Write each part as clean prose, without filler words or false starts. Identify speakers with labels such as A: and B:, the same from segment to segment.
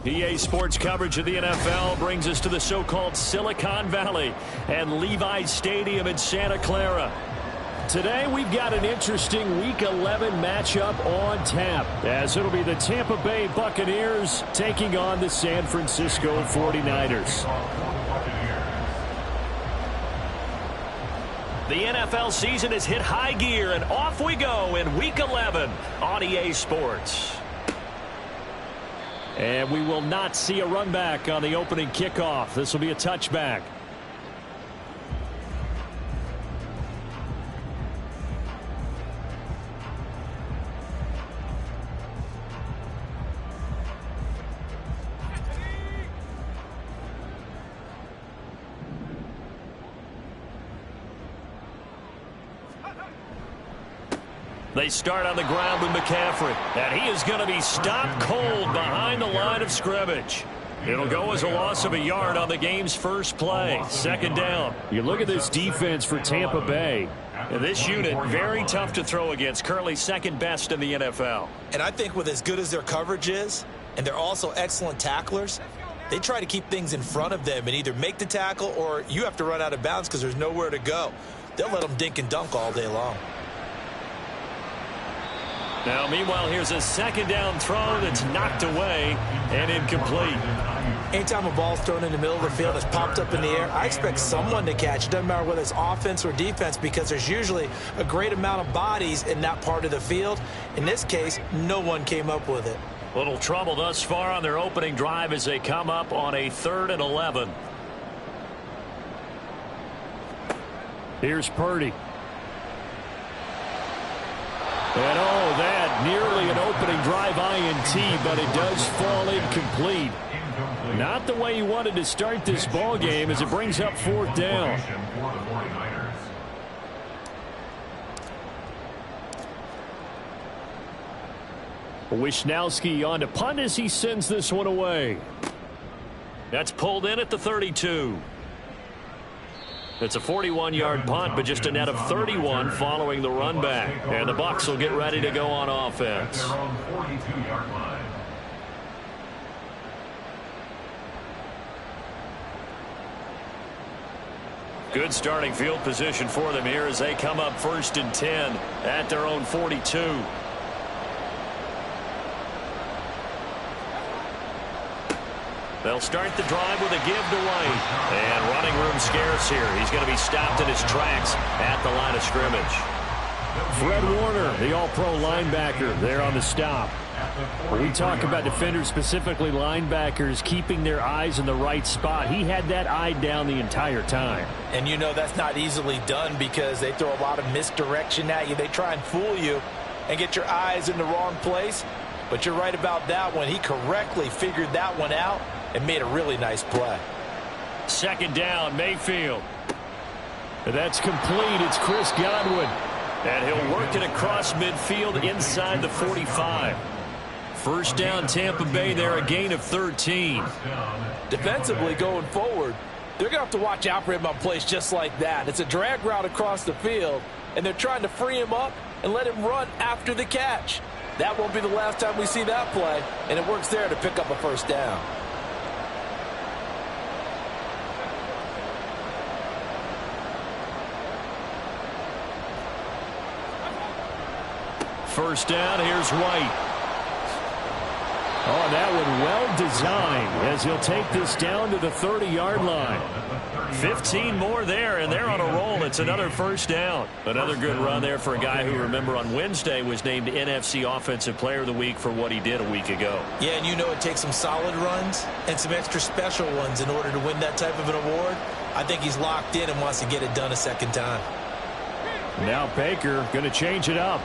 A: EA Sports coverage of the NFL brings us to the so-called Silicon Valley and Levi's Stadium in Santa Clara. Today we've got an interesting Week 11 matchup on tap, as it'll be the Tampa Bay Buccaneers taking on the San Francisco 49ers. The NFL season has hit high gear, and off we go in Week 11 on EA Sports. And we will not see a run back on the opening kickoff. This will be a touchback. They start on the ground with McCaffrey, and he is going to be stopped cold behind the line of scrimmage. It'll go as a loss of a yard on the game's first play. Second down. You look at this defense for Tampa Bay. And this unit, very tough to throw against, currently second best in the NFL.
B: And I think with as good as their coverage is, and they're also excellent tacklers, they try to keep things in front of them and either make the tackle or you have to run out of bounds because there's nowhere to go. They'll let them dink and dunk all day long.
A: Now, meanwhile, here's a second down throw that's knocked away and incomplete.
B: Anytime a ball's thrown in the middle of the field that's popped up in the air, I expect someone to catch. It doesn't matter whether it's offense or defense because there's usually a great amount of bodies in that part of the field. In this case, no one came up with it.
A: Little trouble thus far on their opening drive as they come up on a 3rd and 11. Here's Purdy. And oh, that nearly an opening drive INT, but it does fall incomplete. Not the way you wanted to start this ball game as it brings up 4th down. Wishnowski on to punt as he sends this one away. That's pulled in at the 32. It's a 41-yard punt, but just a net of 31 following the run back. And the Bucs will get ready to go on offense. Good starting field position for them here as they come up 1st and 10 at their own 42. They'll start the drive with a give to White. And running room scarce here. He's going to be stopped in his tracks at the line of scrimmage. Fred Warner, the all-pro linebacker, there on the stop. When we talk about defenders, specifically linebackers, keeping their eyes in the right spot, he had that eye down the entire time.
B: And you know that's not easily done because they throw a lot of misdirection at you. They try and fool you and get your eyes in the wrong place. But you're right about that one. He correctly figured that one out and made a really nice play.
A: Second down, Mayfield. That's complete. It's Chris Godwin. And he'll work it across midfield inside the 45. First down, Tampa Bay there, a gain of 13.
B: Defensively going forward, they're going to have to watch out for him on plays just like that. It's a drag route across the field, and they're trying to free him up and let him run after the catch. That won't be the last time we see that play, and it works there to pick up a first down.
A: First down, here's White. Oh, that one well designed as he'll take this down to the 30-yard line. 15 more there, and they're on a roll. It's another first down. Another good run there for a guy who, remember, on Wednesday was named NFC Offensive Player of the Week for what he did a week ago.
B: Yeah, and you know it takes some solid runs and some extra special ones in order to win that type of an award. I think he's locked in and wants to get it done a second time.
A: Now Baker going to change it up.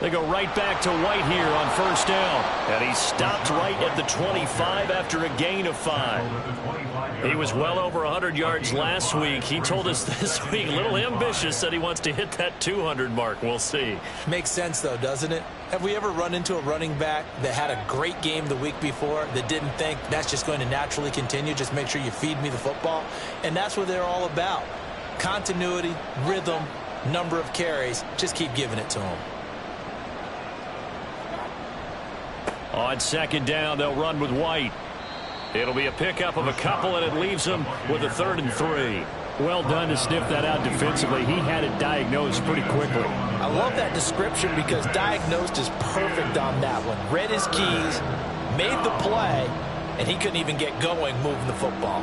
A: They go right back to White here on first down. And he stopped right at the 25 after a gain of 5. He was well over 100 yards last week. He told us this week, a little ambitious, said he wants to hit that 200 mark. We'll see.
B: Makes sense, though, doesn't it? Have we ever run into a running back that had a great game the week before that didn't think that's just going to naturally continue? Just make sure you feed me the football. And that's what they're all about. Continuity, rhythm, number of carries. Just keep giving it to them.
A: On second down, they'll run with White. It'll be a pickup of a couple, and it leaves them with a 3rd and 3.
C: Well done to sniff that out defensively. He had it diagnosed pretty quickly.
B: I love that description because diagnosed is perfect on that one. Read his keys, made the play, and he couldn't even get going moving the football.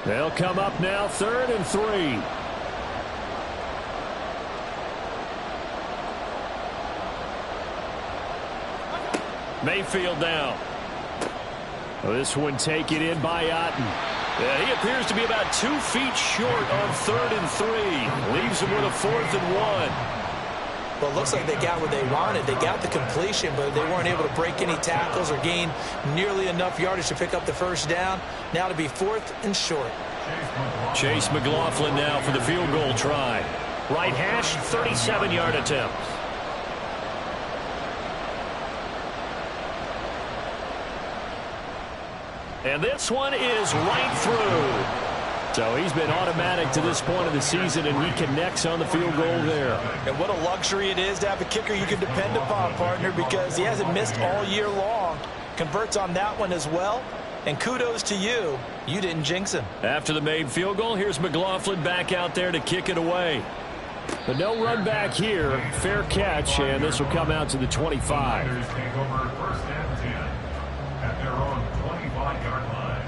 C: They'll come up now, 3rd and 3.
A: Mayfield down.
C: This one taken in by Otten.
A: Yeah, he appears to be about 2 feet short on 3rd and 3. Leaves him with a 4th and 1.
B: Well, it looks like they got what they wanted. They got the completion, but they weren't able to break any tackles or gain nearly enough yardage to pick up the first down. Now to be 4th and short.
A: Chase McLaughlin now for the field goal try. Right hash, 37-yard attempt. And this one is right through.
C: So he's been automatic to this point of the season, and he connects on the field goal there.
B: And what a luxury it is to have a kicker you can depend upon, partner, because he hasn't missed all year long. Converts on that one as well. And kudos to you. You didn't jinx him.
A: After the made field goal, here's McLaughlin back out there to kick it away.
C: But no run back here. Fair catch, and this will come out to the 25.
D: Take over 1st and 10 at their own 25-yard line.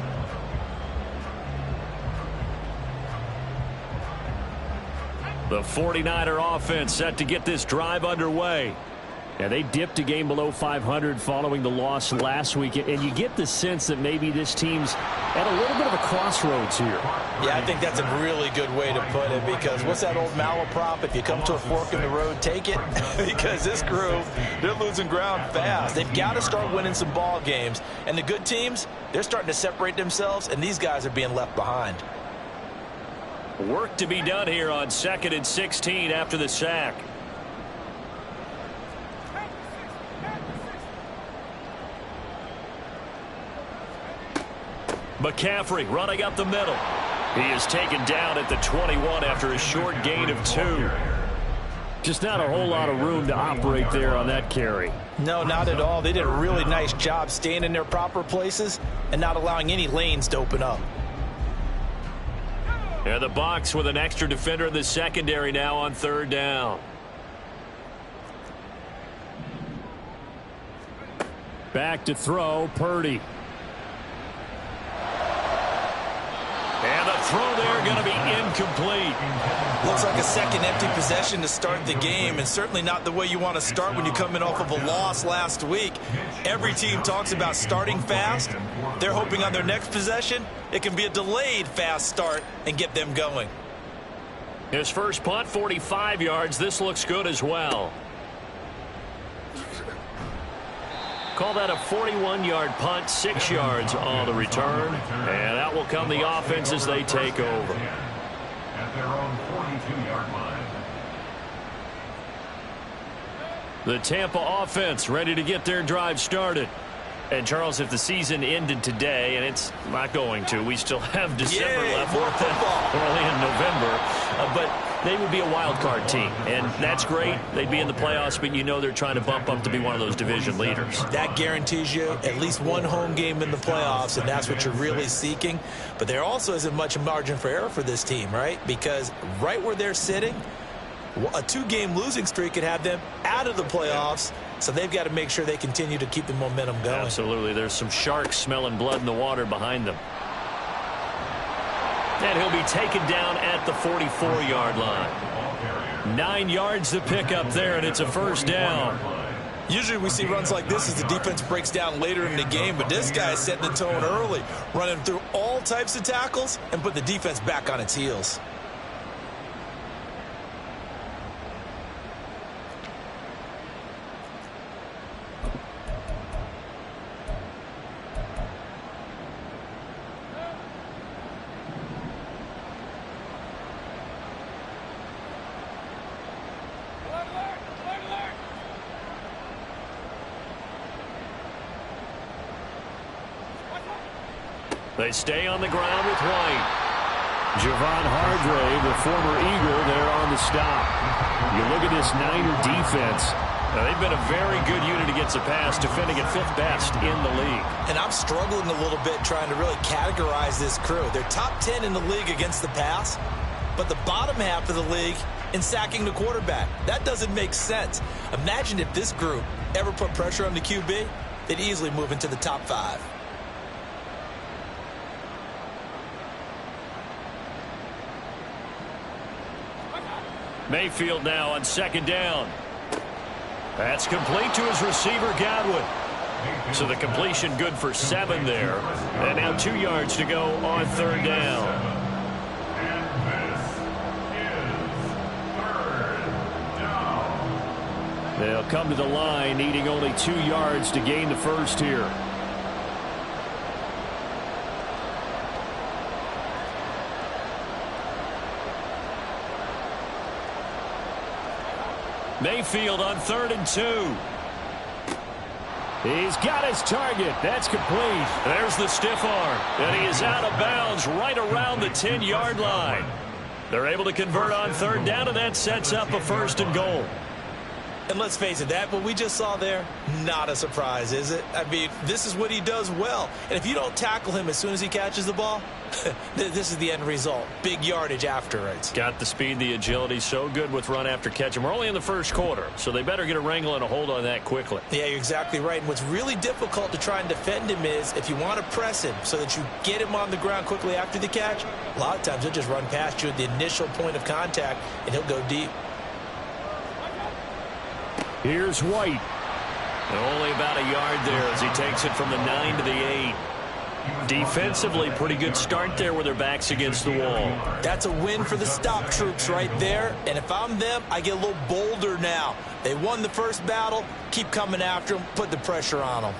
A: The 49er offense set to get this drive underway.
C: Yeah, they dipped a game below 500 following the loss last week, and you get the sense that maybe this team's at a little bit of a crossroads here.
B: Yeah, I think that's a really good way to put it, because what's that old malaprop? If you come to a fork in the road, take it. Because this crew, they're losing ground fast. They've got to start winning some ball games. And the good teams, they're starting to separate themselves, and these guys are being left behind.
A: Work to be done here on 2nd and 16 after the sack. McCaffrey running up the middle. He is taken down at the 21 after a short gain of 2.
C: Just not a whole lot of room to operate there on that carry.
B: No, not at all. They did a really nice job staying in their proper places and not allowing any lanes to open up.
A: And the Bucs with an extra defender in the secondary now on 3rd down.
C: Back to throw, Purdy.
A: And the throw there going to be incomplete.
B: Looks like a second empty possession to start the game, and certainly not the way you want to start when you're coming off of a loss last week. Every team talks about starting fast. They're hoping on their next possession it can be a delayed fast start and get them going.
A: His first punt, 45 yards. This looks good as well. Call that a 41-yard punt, 6 yards on the return. And out will come the offense as they take over.
D: At their own 42-yard line.
A: The Tampa offense ready to get their drive started. And, Charles, if the season ended today, and it's not going to, we still have December left.
B: More football.
A: Early in November. But they would be a wild card team. And that's great. They'd be in the playoffs, but you know they're trying to bump up to be one of those division leaders.
B: That guarantees you at least one home game in the playoffs, and that's what you're really seeking. But there also isn't much margin for error for this team, right? Because right where they're sitting, a 2-game losing streak could have them out of the playoffs. So they've got to make sure they continue to keep the momentum going.
A: Absolutely. There's some sharks smelling blood in the water behind them. And he'll be taken down at the 44-yard line. 9 yards to pick up there, and it's a first down.
B: Usually we see runs like this as the defense breaks down later in the game, but this guy is setting the tone early, running through all types of tackles and put the defense back on its heels.
A: They stay on the ground with White.
C: Javon Hargrave, the former Eagle, there on the stop. You look at this Niner defense.
A: Now, they've been a very good unit against the pass, defending at 5th best in the league.
B: And I'm struggling a little bit trying to really categorize this crew. They're top 10 in the league against the pass, but the bottom half of the league in sacking the quarterback. That doesn't make sense. Imagine if this group ever put pressure on the QB, they'd easily move into the top 5.
A: Mayfield now on 2nd down. That's complete to his receiver, Godwin. So the completion good for 7 there. And now 2 yards to go on 3rd down.
D: And this is 3rd down.
C: They'll come to the line needing only 2 yards to gain the first here.
A: Mayfield on 3rd and 2.
C: He's got his target. That's complete.
A: There's the stiff arm. And he is out of bounds right around the 10-yard line. They're able to convert on 3rd down, and that sets up a 1st and goal.
B: And let's face it, that what we just saw there, not a surprise, is it? I mean, this is what he does well. And if you don't tackle him as soon as he catches the ball, this is the end result. Big yardage afterwards.
A: Got the speed, the agility, so good with run after catch. And we're only in the 1st quarter, so they better get a wrangle and a hold on that quickly.
B: Yeah, you're exactly right. And what's really difficult to try and defend him is if you want to press him so that you get him on the ground quickly after the catch, a lot of times he'll just run past you at the initial point of contact, and he'll go deep.
C: Here's White.
A: Only about a yard there as he takes it from the 9 to the 8. Defensively, pretty good start there with their backs against the wall.
B: That's a win for the stop troops right there. And if I'm them, I get a little bolder now. They won the first battle. Keep coming after them. Put the pressure on them.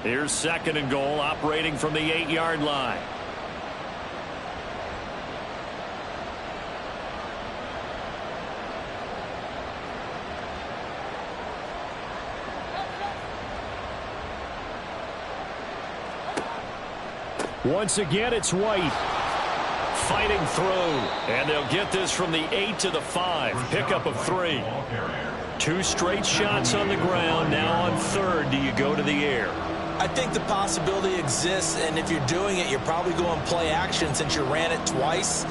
A: Here's 2nd and goal, operating from the 8-yard line.
C: Once again, it's White.
A: Fighting through, and they'll get this from the 8 to the 5. Pickup of 3. 2 straight shots on the ground. Now on 3rd, do you go to the air?
B: I think the possibility exists, and if you're doing it, you're probably going play action since you ran it twice.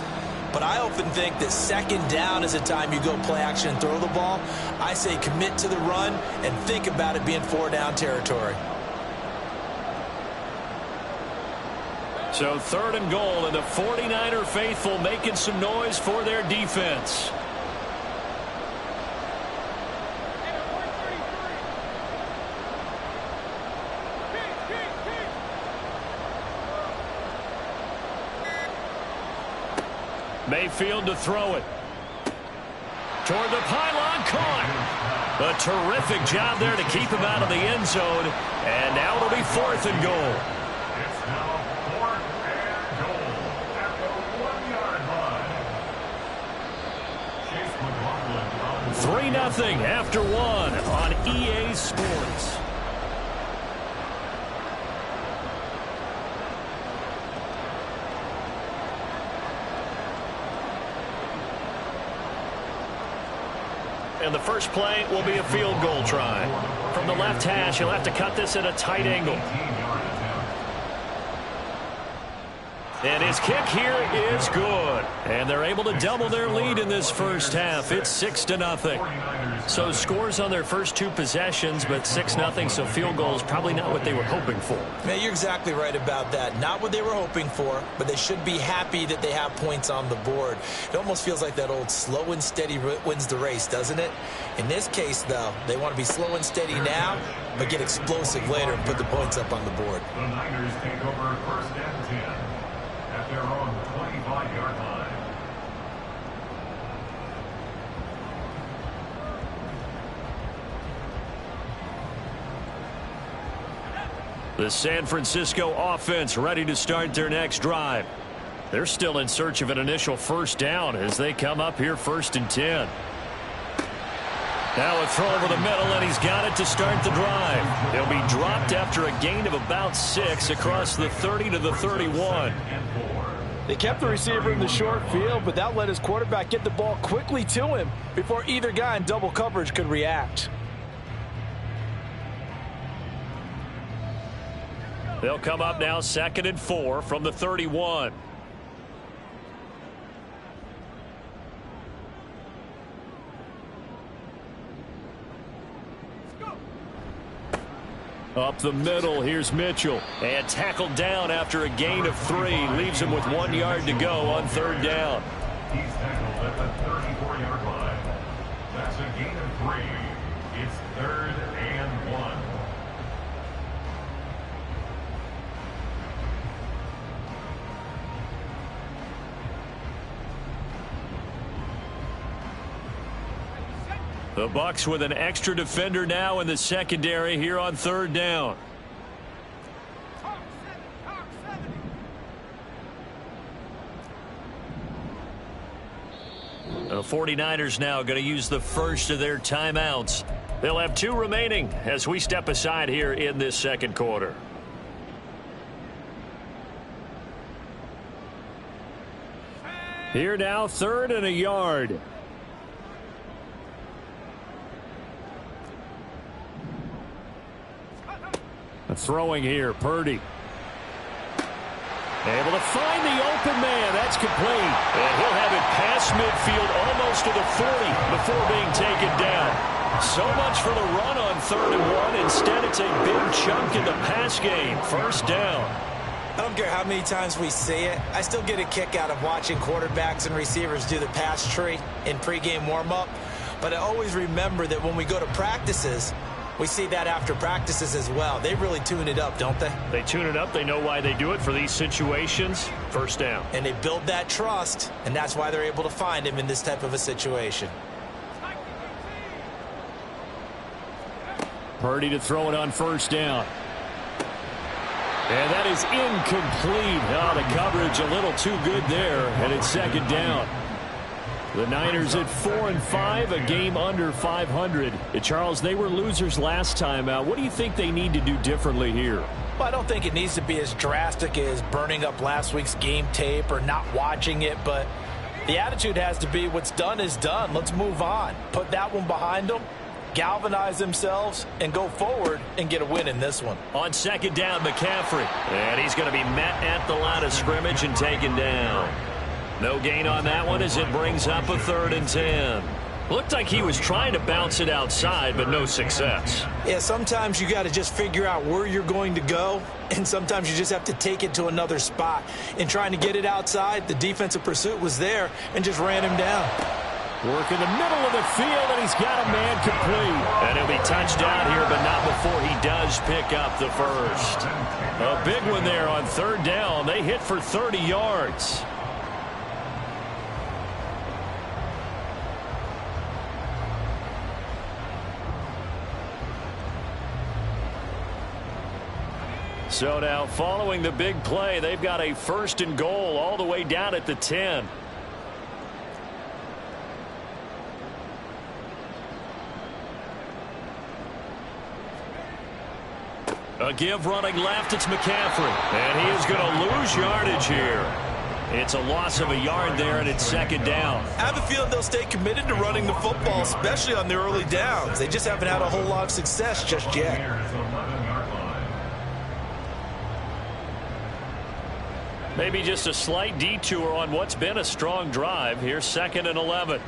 B: But I often think that 2nd down is the time you go play action and throw the ball. I say commit to the run and think about it being 4-down territory.
A: So 3rd and goal, and the 49er faithful making some noise for their defense. Mayfield to throw it. Toward the pylon, caught. A terrific job there to keep him out of the end zone. And now it'll be 4th and goal.
D: It's now 4th and goal at the 1-yard line.
A: 3-0 after 1 on EA Sports. And the first play will be a field goal try. From the left hash, he'll have to cut this at a tight angle. And his kick here is good. And they're able to double their lead in this first half. It's 6-0. So scores on their first two possessions, but 6-0, so field goals probably not what they were hoping for.
B: Man, you're exactly right about that. Not what they were hoping for, but they should be happy that they have points on the board. It almost feels like that old slow and steady wins the race, doesn't it? In this case, though, they want to be slow and steady now, but get explosive later and put the points up on the board.
D: The Niners take over first and 10 at their own 25-yard line.
A: The San Francisco offense ready to start their next drive. They're still in search of an initial first down as they come up here first and 10. Now a throw over the middle, and he's got it to start the drive. He'll be dropped after a gain of about 6 across the 30 to the 31.
B: They kept the receiver in the short field, but that let his quarterback get the ball quickly to him before either guy in double coverage could react.
A: They'll come up now 2nd and 4 from the 31. Up the middle, here's Mitchell. And tackled down after a gain of 3. Leaves him with 1 yard to go on 3rd down.
D: He's tackled at the 34-yard line. That's a gain of 3. It's 3rd and 1.
A: The Bucs with an extra defender now in the secondary here on 3rd down. The 49ers now going to use the first of their timeouts. They'll have 2 remaining as we step aside here in this second quarter. Here now, 3rd and a yard. Throwing here, Purdy. Able to find the open man. That's complete. And he'll have it past midfield almost to the 40 before being taken down. So much for the run on 3rd and 1. Instead, it's a big chunk in the pass game. First down.
B: I don't care how many times we see it. I still get a kick out of watching quarterbacks and receivers do the pass tree in pregame warm-up. But I always remember that when we go to practices, we see that after practices as well. They really tune it up, don't they?
A: They tune it up. They know why they do it for these situations. First down.
B: And they build that trust, and that's why they're able to find him in this type of a situation.
C: Purdy to throw it on 1st down. And that is incomplete. Oh, the coverage a little too good there, and it's 2nd down. The Niners at 4-5, a game under 500. Charles, they were losers last time out. What do you think they need to do differently here?
B: Well, I don't think it needs to be as drastic as burning up last week's game tape or not watching it, but the attitude has to be what's done is done. Let's move on. Put that one behind them, galvanize themselves, and go forward and get a win in this one.
A: On 2nd down, McCaffrey. And he's going to be met at the line of scrimmage and taken down. No gain on that one as it brings up a 3rd and 10. Looked like he was trying to bounce it outside, but no success.
B: Yeah, sometimes you got to just figure out where you're going to go, and sometimes you just have to take it to another spot. In trying to get it outside, the defensive pursuit was there and just ran him down.
C: Work in the middle of the field, and he's got a man complete.
A: And he'll be touched down here, but not before he does pick up the first. A big one there on 3rd down. They hit for 30 yards. So now, following the big play, they've got a 1st and goal all the way down at the 10. A give running left, it's McCaffrey. And he is going to lose yardage here. It's a loss of a yard there, and it's 2nd down.
B: I have a feeling they'll stay committed to running the football, especially on the early downs. They just haven't had a whole lot of success just yet.
C: Maybe just a slight detour on what's been a strong drive. Here's 2nd and 11.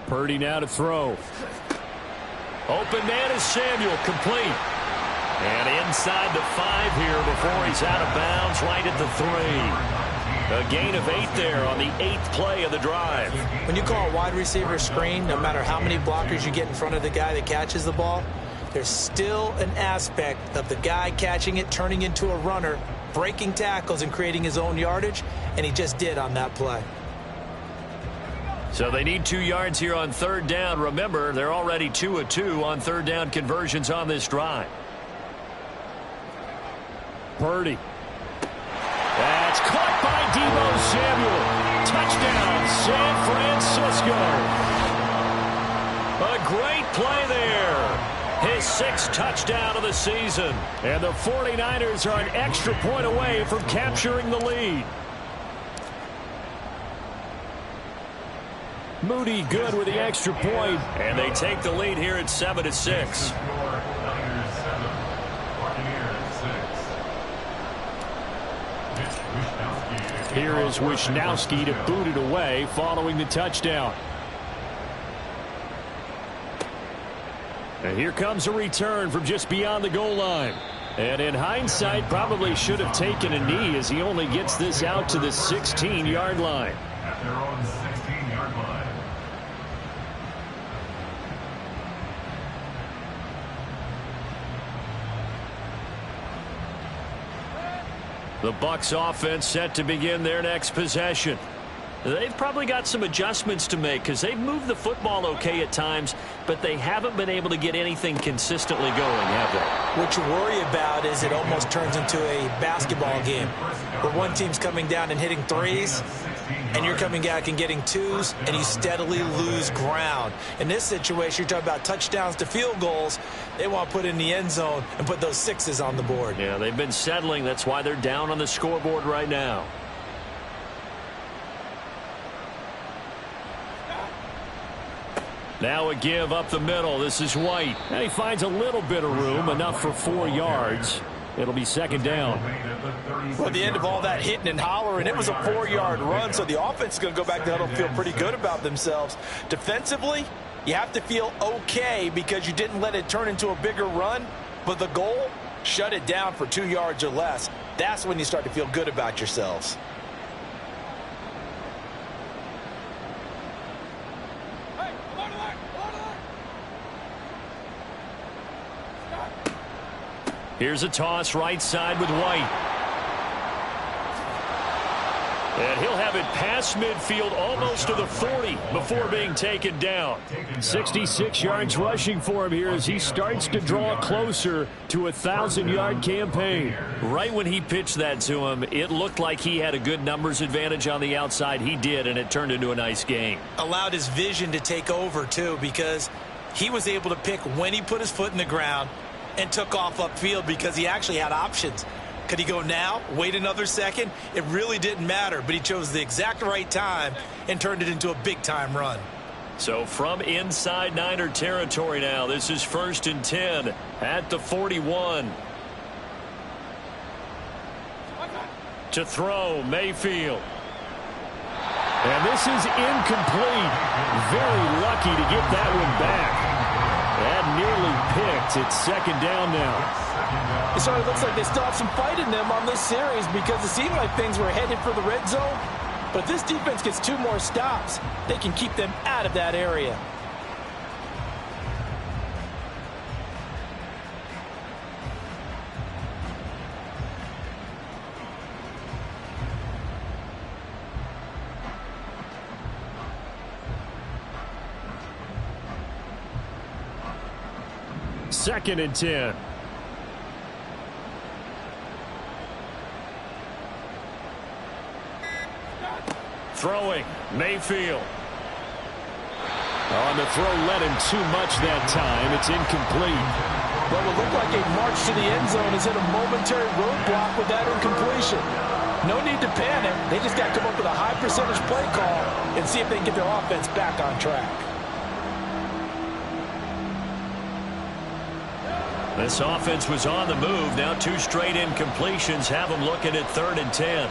C: Purdy now to throw. Open man is Samuel, complete. And inside the 5 here before he's out of bounds, right at the 3. A gain of 8 there on the 8th play of the drive.
B: When you call a wide receiver screen, no matter how many blockers you get in front of the guy that catches the ball, there's still an aspect of the guy catching it, turning into a runner, breaking tackles and creating his own yardage, and he just did on that play.
C: So they need 2 yards here on 3rd down. Remember, they're already 2 of 2 on 3rd down conversions on this drive. Purdy. That's caught by Deebo Samuel. Touchdown, San Francisco. A great play there. His 6th touchdown of the season. And the 49ers are an extra point away from capturing the lead. Moody good with the extra point. And they take the lead here at 7-6. Here is Wisnowski to boot it away following the touchdown. And here comes a return from just beyond the goal line. And in hindsight, probably should have taken a knee as he only gets this out to the 16-yard line.
D: At their own 16-yard line.
C: The Bucs offense set to begin their next possession. They've probably got some adjustments to make because they've moved the football okay at times, but they haven't been able to get anything consistently going, have they?
B: What you worry about is it almost turns into a basketball game where one team's coming down and hitting threes, and you're coming back and getting twos, and you steadily lose ground. In this situation, you're talking about touchdowns to field goals. They want to put in the end zone and put those sixes on the board.
C: Yeah, they've been settling. That's why they're down on the scoreboard right now. Now a give up the middle. This is White. And he finds a little bit of room, enough for 4 yards. It'll be 2nd down.
B: Well, at the end of all that hitting and hollering, it was a 4-yard run, so the offense is going to go back to the huddle and feel pretty good about themselves. Defensively, you have to feel okay because you didn't let it turn into a bigger run, but the goal, shut it down for 2 yards or less. That's when you start to feel good about yourselves.
C: Here's a toss right side with White. And he'll have it past midfield almost to the 40 before being taken down. 66 yards rushing for him here as he starts to draw closer to a 1,000-yard campaign.
A: Right when he pitched that to him, it looked like he had a good numbers advantage on the outside. He did, and it turned into a nice game.
B: Allowed his vision to take over, too, because he was able to pick when he put his foot in the ground and took off upfield because he actually had options. Could he go now, wait another second? It really didn't matter, but he chose the exact right time and turned it into a big-time run.
A: So from inside Niner territory now, this is 1st and 10 at the 41. To throw, Mayfield.
C: And this is incomplete. Very lucky to get that one back. That nearly picked. It's 2nd down now.
B: It sort of looks like they still have some fight in them on this series because it seemed like things were headed for the red zone. But if this defense gets 2 more stops, they can keep them out of that area.
C: Second and 10.
A: Throwing, Mayfield.
C: On the throw, led him too much that time. It's incomplete.
B: What will look like a march to the end zone is in a momentary roadblock with that incompletion. No need to panic. They just got to come up with a high percentage play call and see if they can get their offense back on track.
A: This offense was on the move. Now 2 straight incompletions have them looking at 3rd and 10.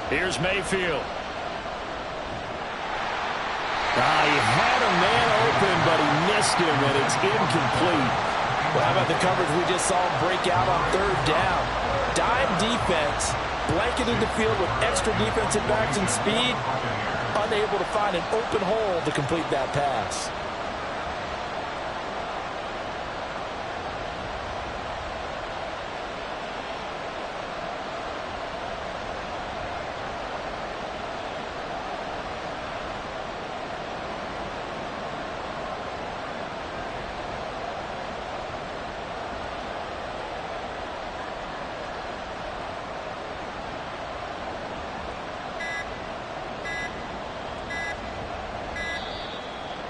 A: Here's Mayfield.
C: He had a man open, but he missed him, and it's incomplete.
B: Well, how about the coverage we just saw break out on 3rd down? Dime defense, blanketed the field with extra defensive backs and speed, unable to find an open hole to complete that pass.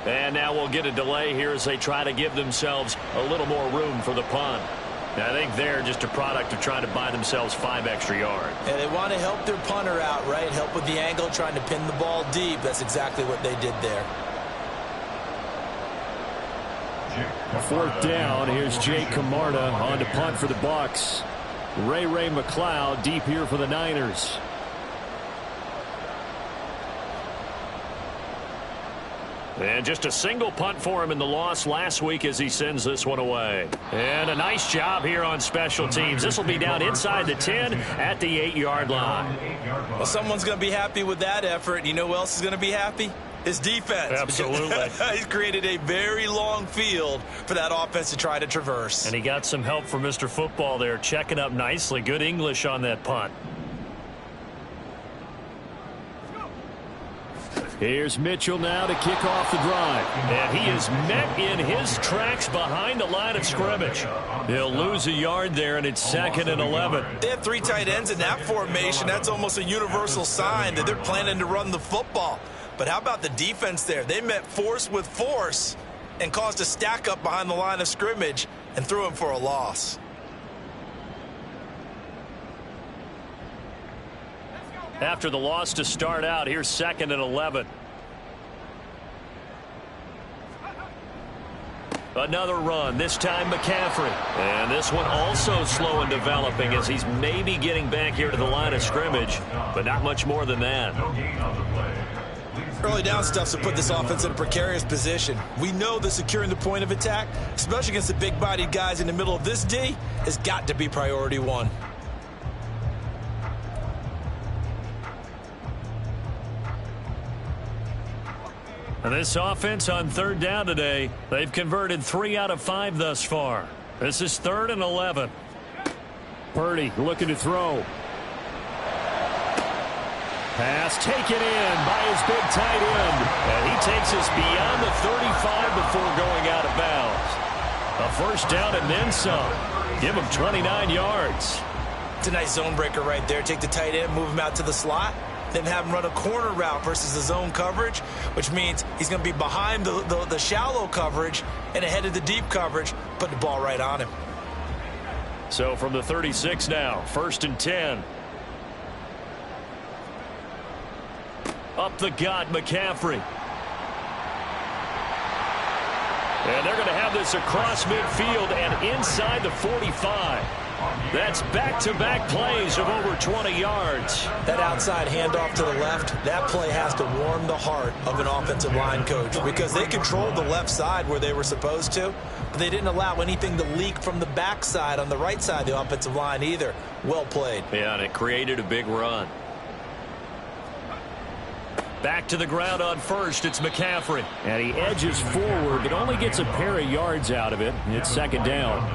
A: And now we'll get a delay here as they try to give themselves a little more room for the punt. I think they're just a product of trying to buy themselves 5 extra yards.
B: And they want to help their punter out, right? Help with the angle, trying to pin the ball deep. That's exactly what they did there.
C: 4th down. Here's Jay Camarda on to punt for the Bucs. Ray McLeod deep here for the Niners.
A: And just a single punt for him in the loss last week as he sends this one away. And a nice job here on special teams. This will be down inside the 10 at the 8-yard line.
B: Well, someone's going to be happy with that effort. You know who else is going to be happy? His defense.
A: Absolutely.
B: He's created a very long field for that offense to try to traverse.
A: And he got some help from Mr. Football there, checking up nicely. Good English on that punt.
C: Here's Mitchell now to kick off the drive.
A: And he is met in his tracks behind the line of scrimmage. He'll lose a yard there, and it's 2nd and 11.
B: They have 3 tight ends in that formation. That's almost a universal sign that they're planning to run the football. But how about the defense there? They met force with force and caused a stack up behind the line of scrimmage and threw him for a loss.
A: After the loss to start out, here's 2nd and 11. Another run, this time McCaffrey. And this one also slow in developing as he's maybe getting back here to the line of scrimmage, but not much more than that.
B: Early down stuff to put this offense in a precarious position. We know that securing the point of attack, especially against the big-bodied guys in the middle of this D, has got to be priority 1.
A: And this offense on 3rd down today, they've converted 3 out of 5 thus far. This is 3rd and 11.
C: Purdy looking to throw. Pass taken in by his big tight end.
A: And he takes us beyond the 35 before going out of bounds. A 1st down and then some. Give him 29 yards.
B: It's a nice zone breaker right there. Take the tight end, move him out to the slot, then have him run a corner route versus the zone coverage, which means he's going to be behind the shallow coverage and ahead of the deep coverage, put the ball right on him.
A: So from the 36 now, 1st and 10. Up the gut, McCaffrey. And they're going to have this across midfield and inside the 45. That's back-to-back plays of over 20 yards.
B: That outside handoff to the left, that play has to warm the heart of an offensive line coach because they controlled the left side where they were supposed to, but they didn't allow anything to leak from the backside on the right side of the offensive line either. Well played.
A: Yeah, and it created a big run. Back to the ground on 1st, it's McCaffrey.
C: And he edges forward, but only gets a pair of yards out of it. It's 2nd down.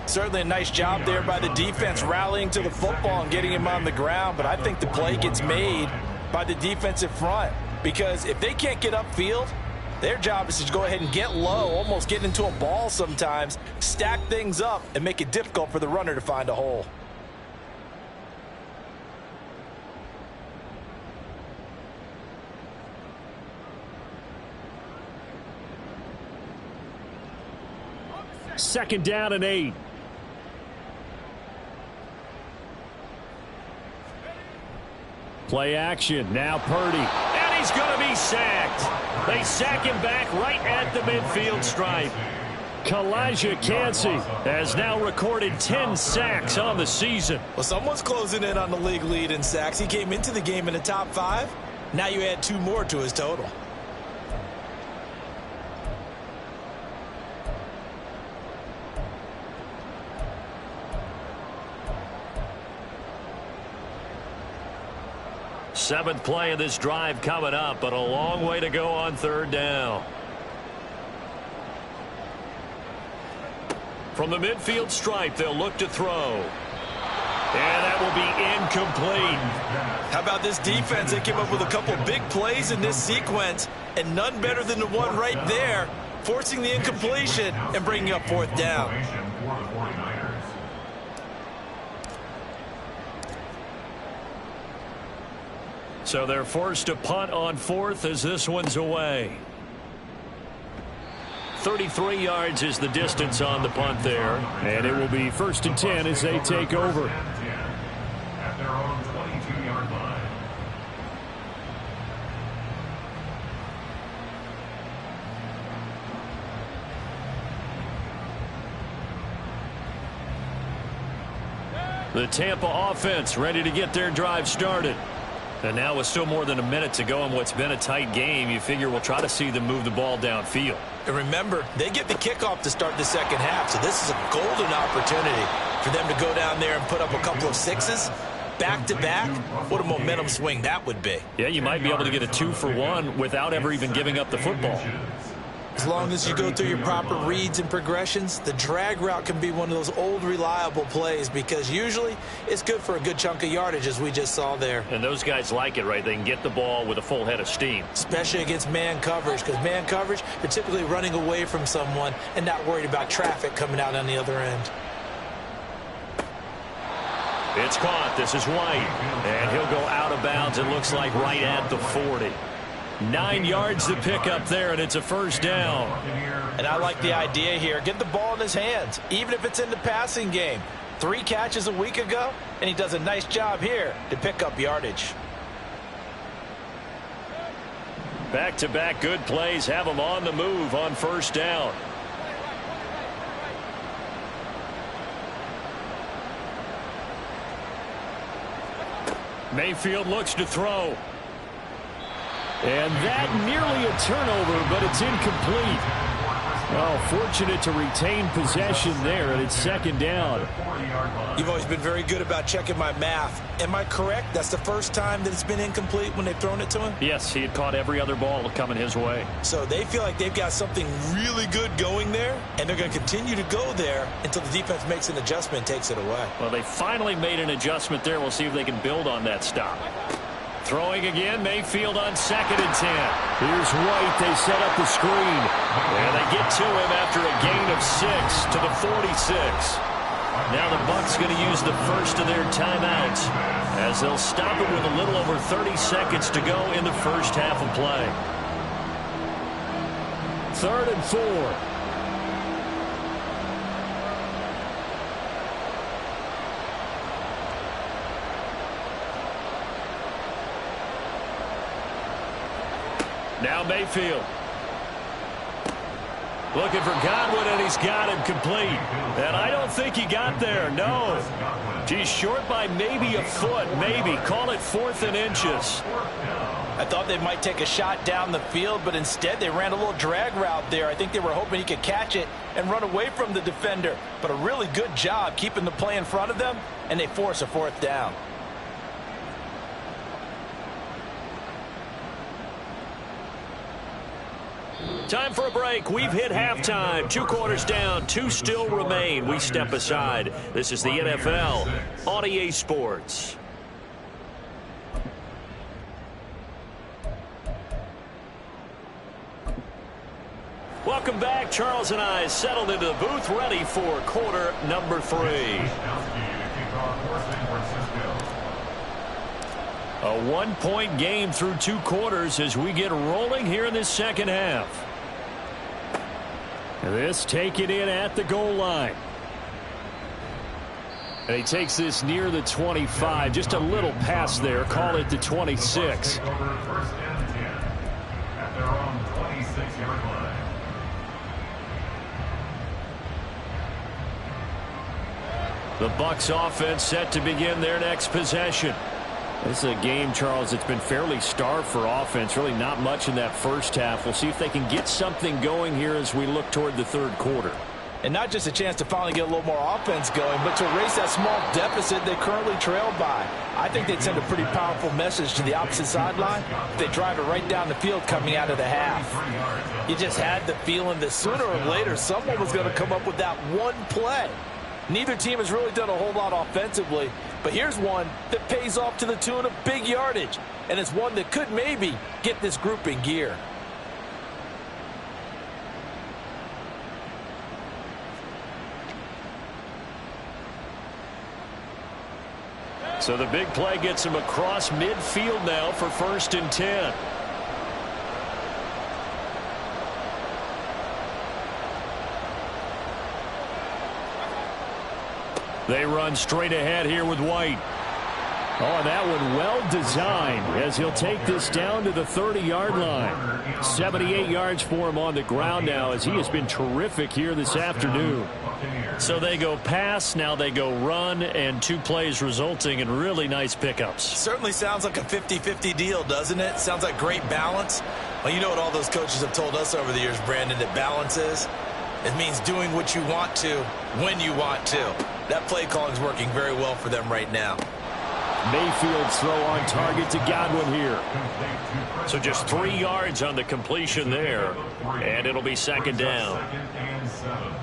B: Certainly a nice job there by the defense rallying to the football and getting him on the ground, but I think the play gets made by the defensive front because if they can't get upfield, their job is to go ahead and get low, almost get into a ball sometimes, stack things up, and make it difficult for the runner to find a hole.
C: Second down and 8. Play action. Now Purdy.
A: And he's going to be sacked. They sack him back right at the midfield stripe.
C: Kalijah Kancey has now recorded 10 sacks on the season.
B: Well, someone's closing in on the league lead in sacks. He came into the game in the top 5. Now you add 2 more to his total.
A: Seventh play of this drive coming up, but a long way to go on third down. From the midfield stripe, they'll look to throw. And that will be incomplete.
B: How about this defense? They came up with a couple big plays in this sequence, and none better than the one right there, forcing the incompletion and bringing up fourth down.
A: So they're forced to punt on fourth as this one's away. 33 yards is the distance on the punt there.
C: And it will be 1st and 10 as they take over.
D: At their own 22-yard line.
A: The Tampa offense ready to get their drive started. And now with still more than a minute to go in what's been a tight game, you figure we'll try to see them move the ball downfield.
B: And remember, they get the kickoff to start the second half, so this is a golden opportunity for them to go down there and put up a couple of sixes back-to-back. What a momentum swing that would be.
A: Yeah, you might be able to get a 2-for-1 without ever even giving up the football.
B: As long as you go through your proper reads and progressions, the drag route can be one of those old reliable plays because usually it's good for a good chunk of yardage as we just saw there.
A: And those guys like it, right? They can get the ball with a full head of steam.
B: Especially against man coverage, because man coverage, you're typically running away from someone and not worried about traffic coming out on the other end.
A: It's caught. This is White. And he'll go out of bounds, it looks like, right at the 40. 9 yards to pick up there, and it's a first down.
B: And I like the idea here. Get the ball in his hands, even if it's in the passing game. 3 catches a week ago, and he does a nice job here to pick up yardage.
A: Back-to-back good plays have him on the move on first down. Mayfield looks to throw.
C: And that nearly a turnover, but it's incomplete. Oh, fortunate to retain possession there, and it's second down.
B: You've always been very good about checking my math. Am I correct? That's the first time that it's been incomplete when they've thrown it to him?
A: Yes, he had caught every other ball coming his way.
B: So they feel like they've got something really good going there, and they're going to continue to go there until the defense makes an adjustment and takes it away.
A: Well, they finally made an adjustment there. We'll see if they can build on that stop. Throwing again, Mayfield on 2nd and 10.
C: Here's White. They set up the screen.
A: And they get to him after a gain of 6 to the 46. Now the Bucs going to use the first of their timeouts as they'll stop it with a little over 30 seconds to go in the first half of play.
C: 3rd and 4.
A: Now Mayfield. Looking for Godwin, and he's got him complete. And I don't think he got there, no. He's short by maybe a foot, maybe. Call it 4th and inches.
B: I thought they might take a shot down the field, but instead they ran a little drag route there. I think they were hoping he could catch it and run away from the defender. But a really good job keeping the play in front of them, and they force a 4th down.
A: Time for a break. We've hit halftime. 2 quarters down. 2 still remain. We step aside. This is the NFL on EA Sports. Welcome back. Charles and I settled into the booth, ready for quarter number 3. A 1-point game through 2 quarters as we get rolling here in this second half.
C: This taken in at the goal line. And he takes this near the 25. Just a little pass there. Call it the 26. The Bucs offense set to begin their next possession. This is a game, Charles, it's been fairly starved for offense. Really not much in that first half. We'll see if they can get something going here as we look toward the third quarter.
B: And not just a chance to finally get a little more offense going, but to erase that small deficit they currently trailed by. I think they'd send a pretty powerful message to the opposite sideline if they drive it right down the field coming out of the half. You just had the feeling that sooner or later someone was going to come up with that one play. Neither team has really done a whole lot offensively, but here's one that pays off to the tune of big yardage, and it's one that could maybe get this group in gear.
C: So the big play gets him across midfield now for 1st and 10. They run straight ahead here with White. Oh, that one well designed as he'll take this down to the 30-yard line. 78 yards for him on the ground now as he has been terrific here this afternoon. So they go pass, now they go run, and 2 plays resulting in really nice pickups.
B: Certainly sounds like a 50-50 deal, doesn't it? Sounds like great balance. Well, you know what all those coaches have told us over the years, Brandon, that balance is? It means doing what you want to when you want to. That play calling is working very well for them right now.
C: Mayfield's throw on target to Godwin here. So just 3 yards on the completion there, and it'll be 2nd down.
D: 2nd and 7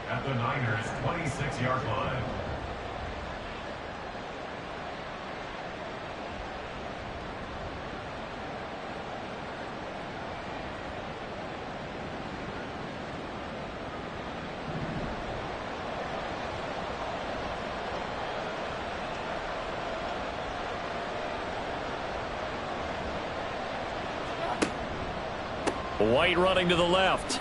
D: at the Niners' 26-yard line.
C: White running to the left.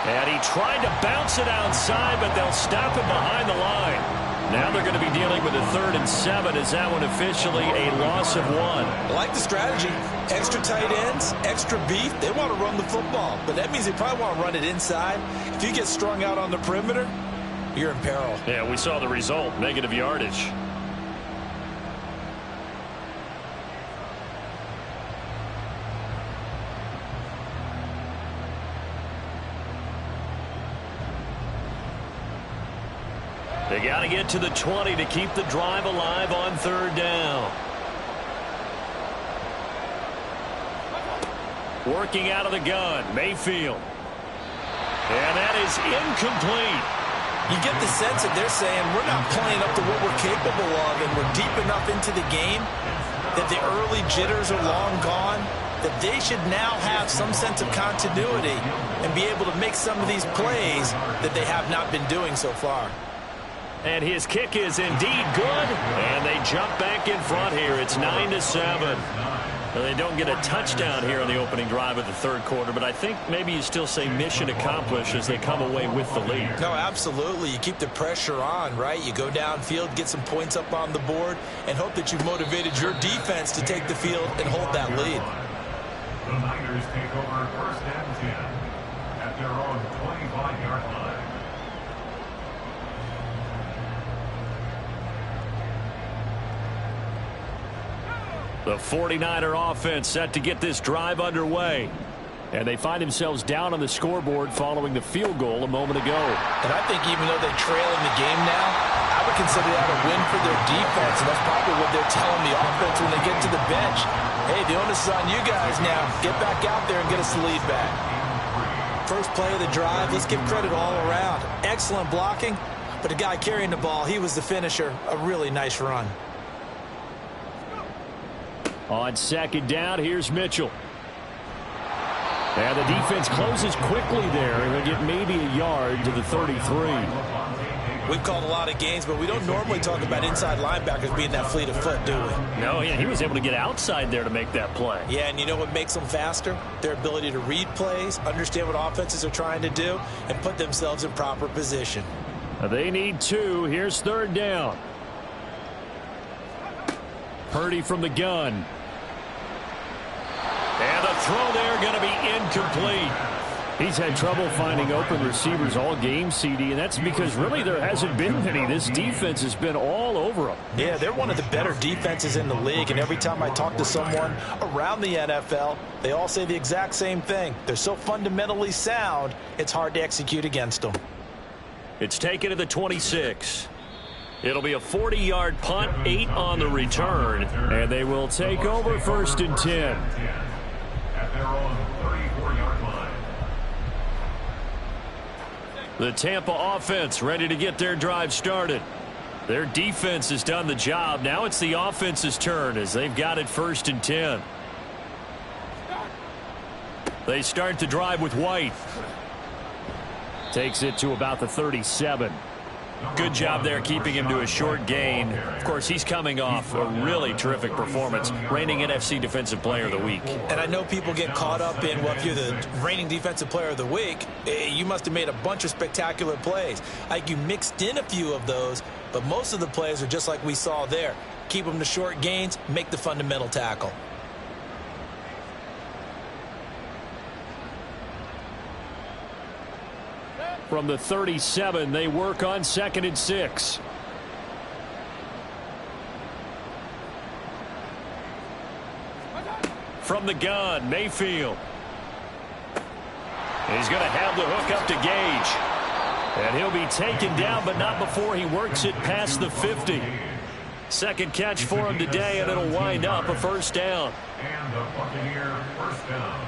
C: And he tried to bounce it outside, but they'll stop him behind the line. Now they're going to be dealing with a 3rd and 7. Is that one officially a loss of 1?
B: I like the strategy. Extra tight ends, extra beef. They want to run the football, but that means they probably want to run it inside. If you get strung out on the perimeter, you're in peril.
C: Yeah, we saw the result. Negative yardage. They got to get to the 20 to keep the drive alive on 3rd down. Working out of the gun, Mayfield. And that is incomplete.
B: You get the sense that they're saying we're not playing up to what we're capable of, and we're deep enough into the game that the early jitters are long gone, that they should now have some sense of continuity and be able to make some of these plays that they have not been doing so far.
C: And his kick is indeed good. And they jump back in front here. It's 9-7. Well, they don't get a touchdown here on the opening drive of the 3rd quarter, but I think maybe you still say mission accomplished as they come away with the lead.
B: No, absolutely. You keep the pressure on, right? You go downfield, get some points up on the board, and hope that you've motivated your defense to take the field and hold that lead.
D: The Niners take over 1st and 10 at their own 25-yard line.
C: The 49er offense set to get this drive underway. And they find themselves down on the scoreboard following the field goal a moment ago.
B: And I think even though they trail in the game now, I would consider that a win for their defense. And that's probably what they're telling the offense when they get to the bench. Hey, the onus is on you guys now. Get back out there and get us the lead back. First play of the drive, let's give credit all around. Excellent blocking, but the guy carrying the ball, he was the finisher. A really nice run.
C: On 2nd down, here's Mitchell. And the defense closes quickly there, and they'll get maybe a yard to the 33.
B: We've called a lot of games, but we don't normally talk about inside linebackers being that fleet of foot, do we?
C: No, yeah, he was able to get outside there to make that play.
B: Yeah, and you know what makes them faster? Their ability to read plays, understand what offenses are trying to do, and put themselves in proper position.
C: They need 2. Here's 3rd down. Purdy from the gun. And the throw there going to be incomplete. He's had trouble finding open receivers all game, CD, and that's because really there hasn't been many. This defense has been all over them.
B: Yeah, they're one of the better defenses in the league, and every time I talk to someone around the NFL, they all say the exact same thing. They're so fundamentally sound, it's hard to execute against them.
A: It's taken to the 26. It'll be a 40-yard punt, 8 on the return.
C: And they will take over 1st and 10.
D: At their own 34-yard line.
A: The Tampa offense ready to get their drive started. Their defense has done the job. Now it's the offense's turn as they've got it 1st and 10. They start the drive with White.
C: Takes it to about the 37.
A: Good job there keeping him to a short gain. Of course, he's coming off a really terrific performance, reigning NFC Defensive Player of the Week.
B: And I know people get caught up in, well, if you're the reigning Defensive Player of the Week, you must have made a bunch of spectacular plays. Like you mixed in a few of those, but most of the plays are just like we saw there. Keep them to short gains, make the fundamental tackle.
C: From the 37, they work on 2nd and 6.
A: From the gun, Mayfield. He's going to have the hook up to Gage.
C: And he'll be taken down, but not before he works it past the 50.
A: Second catch for him today, and it'll wind up a 1st down.
D: And the Buccaneer 1st down.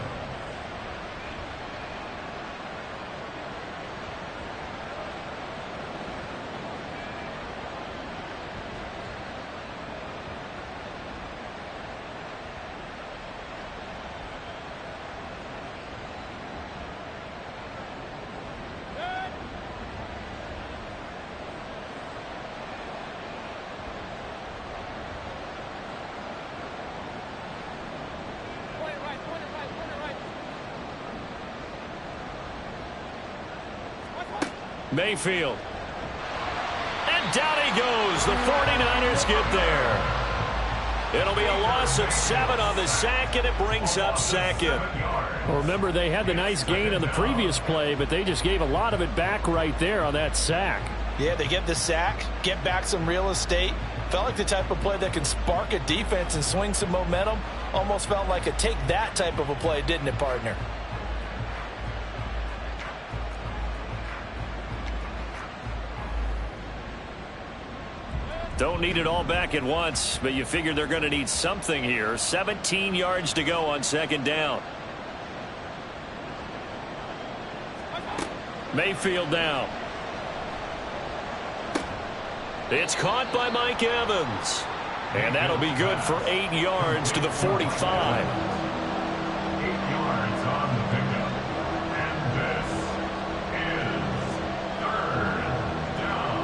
A: Mayfield. And down he goes. The 49ers get there. It'll be a loss of 7 on the sack, and it brings up 2nd.
C: Well, remember, they had the nice gain on the previous play, but they just gave a lot of it back right there on that sack.
B: Yeah, they get the sack, get back some real estate. Felt like the type of play that can spark a defense and swing some momentum. Almost felt like a take that type of a play, didn't it, partner?
A: Don't need it all back at once, but you figure they're going to need something here. 17 yards to go on 2nd down. Mayfield now. It's caught by Mike Evans. And that'll be good for 8 yards to the 45.
D: 8 yards on the pickup. And this is 3rd down.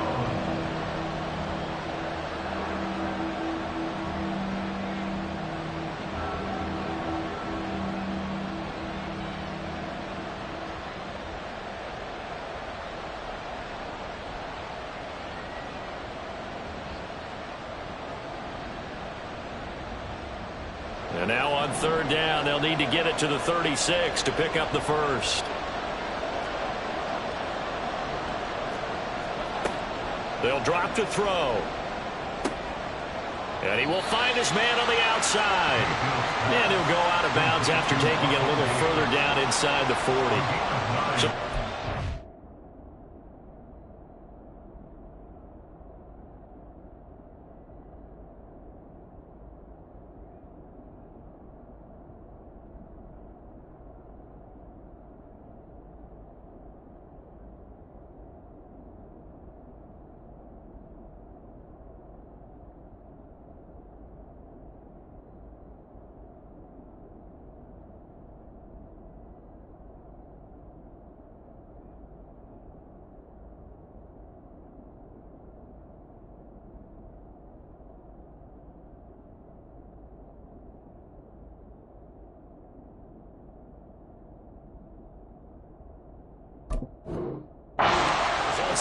A: And now on 3rd down, they'll need to get it to the 36 to pick up the 1st. They'll drop to throw. And he will find his man on the outside. And he'll go out of bounds after taking it a little further down inside the 40. So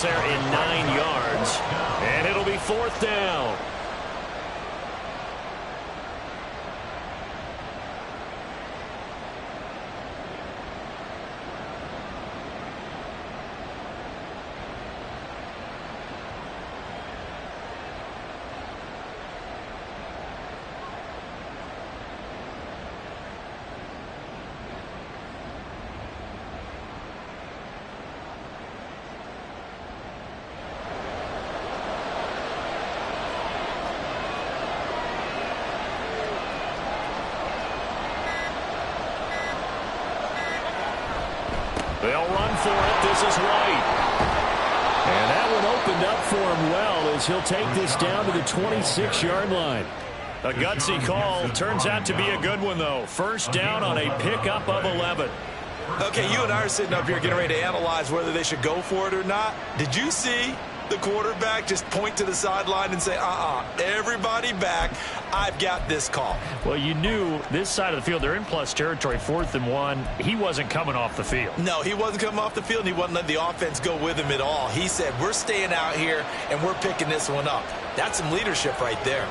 A: there in 9 yards, and it'll be 4th down.
C: for it. This is White. And that one opened up for him well as he'll take this down to the 26-yard line.
A: A gutsy call. Turns out to be a good one, though. First down on a pickup of 11.
B: Okay, you and I are sitting up here getting ready to analyze whether they should go for it or not. Did you see the quarterback just point to the sideline and say, everybody back, I've got this call?
A: Well, you knew this side of the field, they're in plus territory, 4th and 1. He wasn't coming off the field.
B: No, he wasn't coming off the field, and he wasn't letting the offense go with him at all. He said, we're staying out here, and we're picking this one up. That's some leadership right there.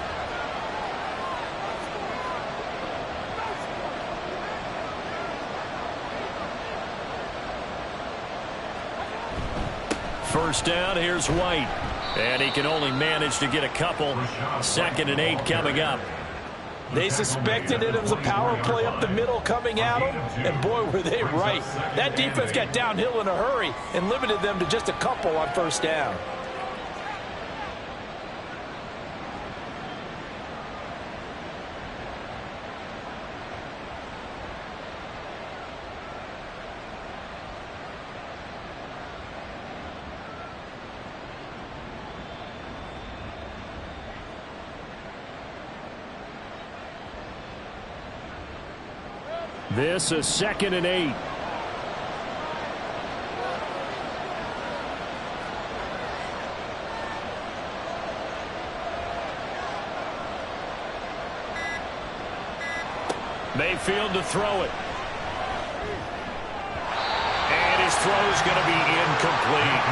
C: First down, here's White. And he can only manage to get a couple. 2nd and 8 coming up.
B: They suspected it was a power play up the middle coming at them, and boy, were they right. That defense got downhill in a hurry and limited them to just a couple on first down.
C: This is 2nd and 8. Mayfield to throw it.
A: And his throw's going to be incomplete.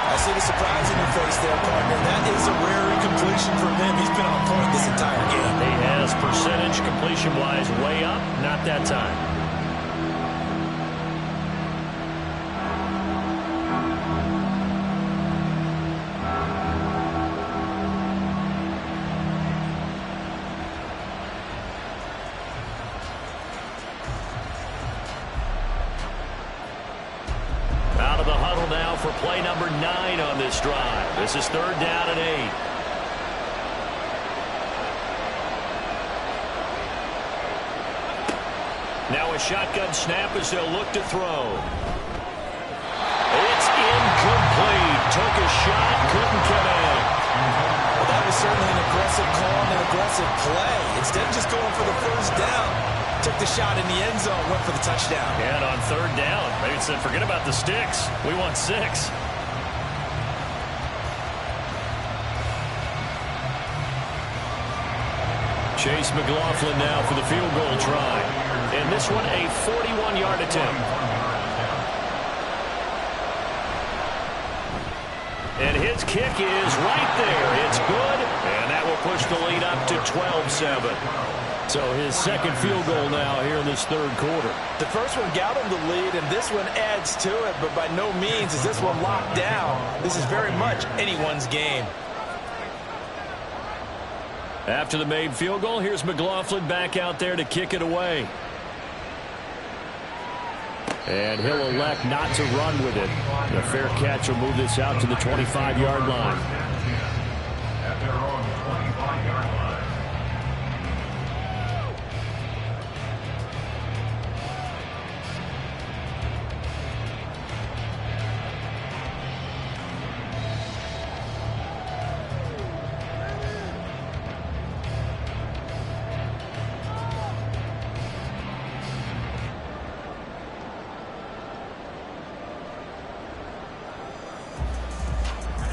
B: I see the surprise in your face there, partner. That is a rare incompletion from him. He's been on point this entire game.
A: He has percentage completion-wise way up. Not that time. Out of the huddle now for play number 9 on this drive. This is 3rd down and 8. Now a shotgun snap as they'll look to throw. It's incomplete. Took a shot, couldn't connect.
B: Well, that was certainly an aggressive call and an aggressive play. Instead of just going for the first down, took the shot in the end zone, went for the touchdown.
A: And on 3rd down, maybe it said, forget about the sticks. We want 6.
C: Chase McLaughlin now for the field goal try.
A: And this one a 41-yard attempt. And his kick is right there. It's good. And that will push the lead up to 12-7.
C: So his 2nd field goal now here in this 3rd quarter.
B: The first one got him the lead, and this one adds to it, but by no means is this one locked down. This is very much anyone's game.
C: After the made field goal, here's McLaughlin back out there to kick it away. And he'll elect not to run with it. The fair catch will move this out to the 25-yard line.
D: At their own 25-yard line.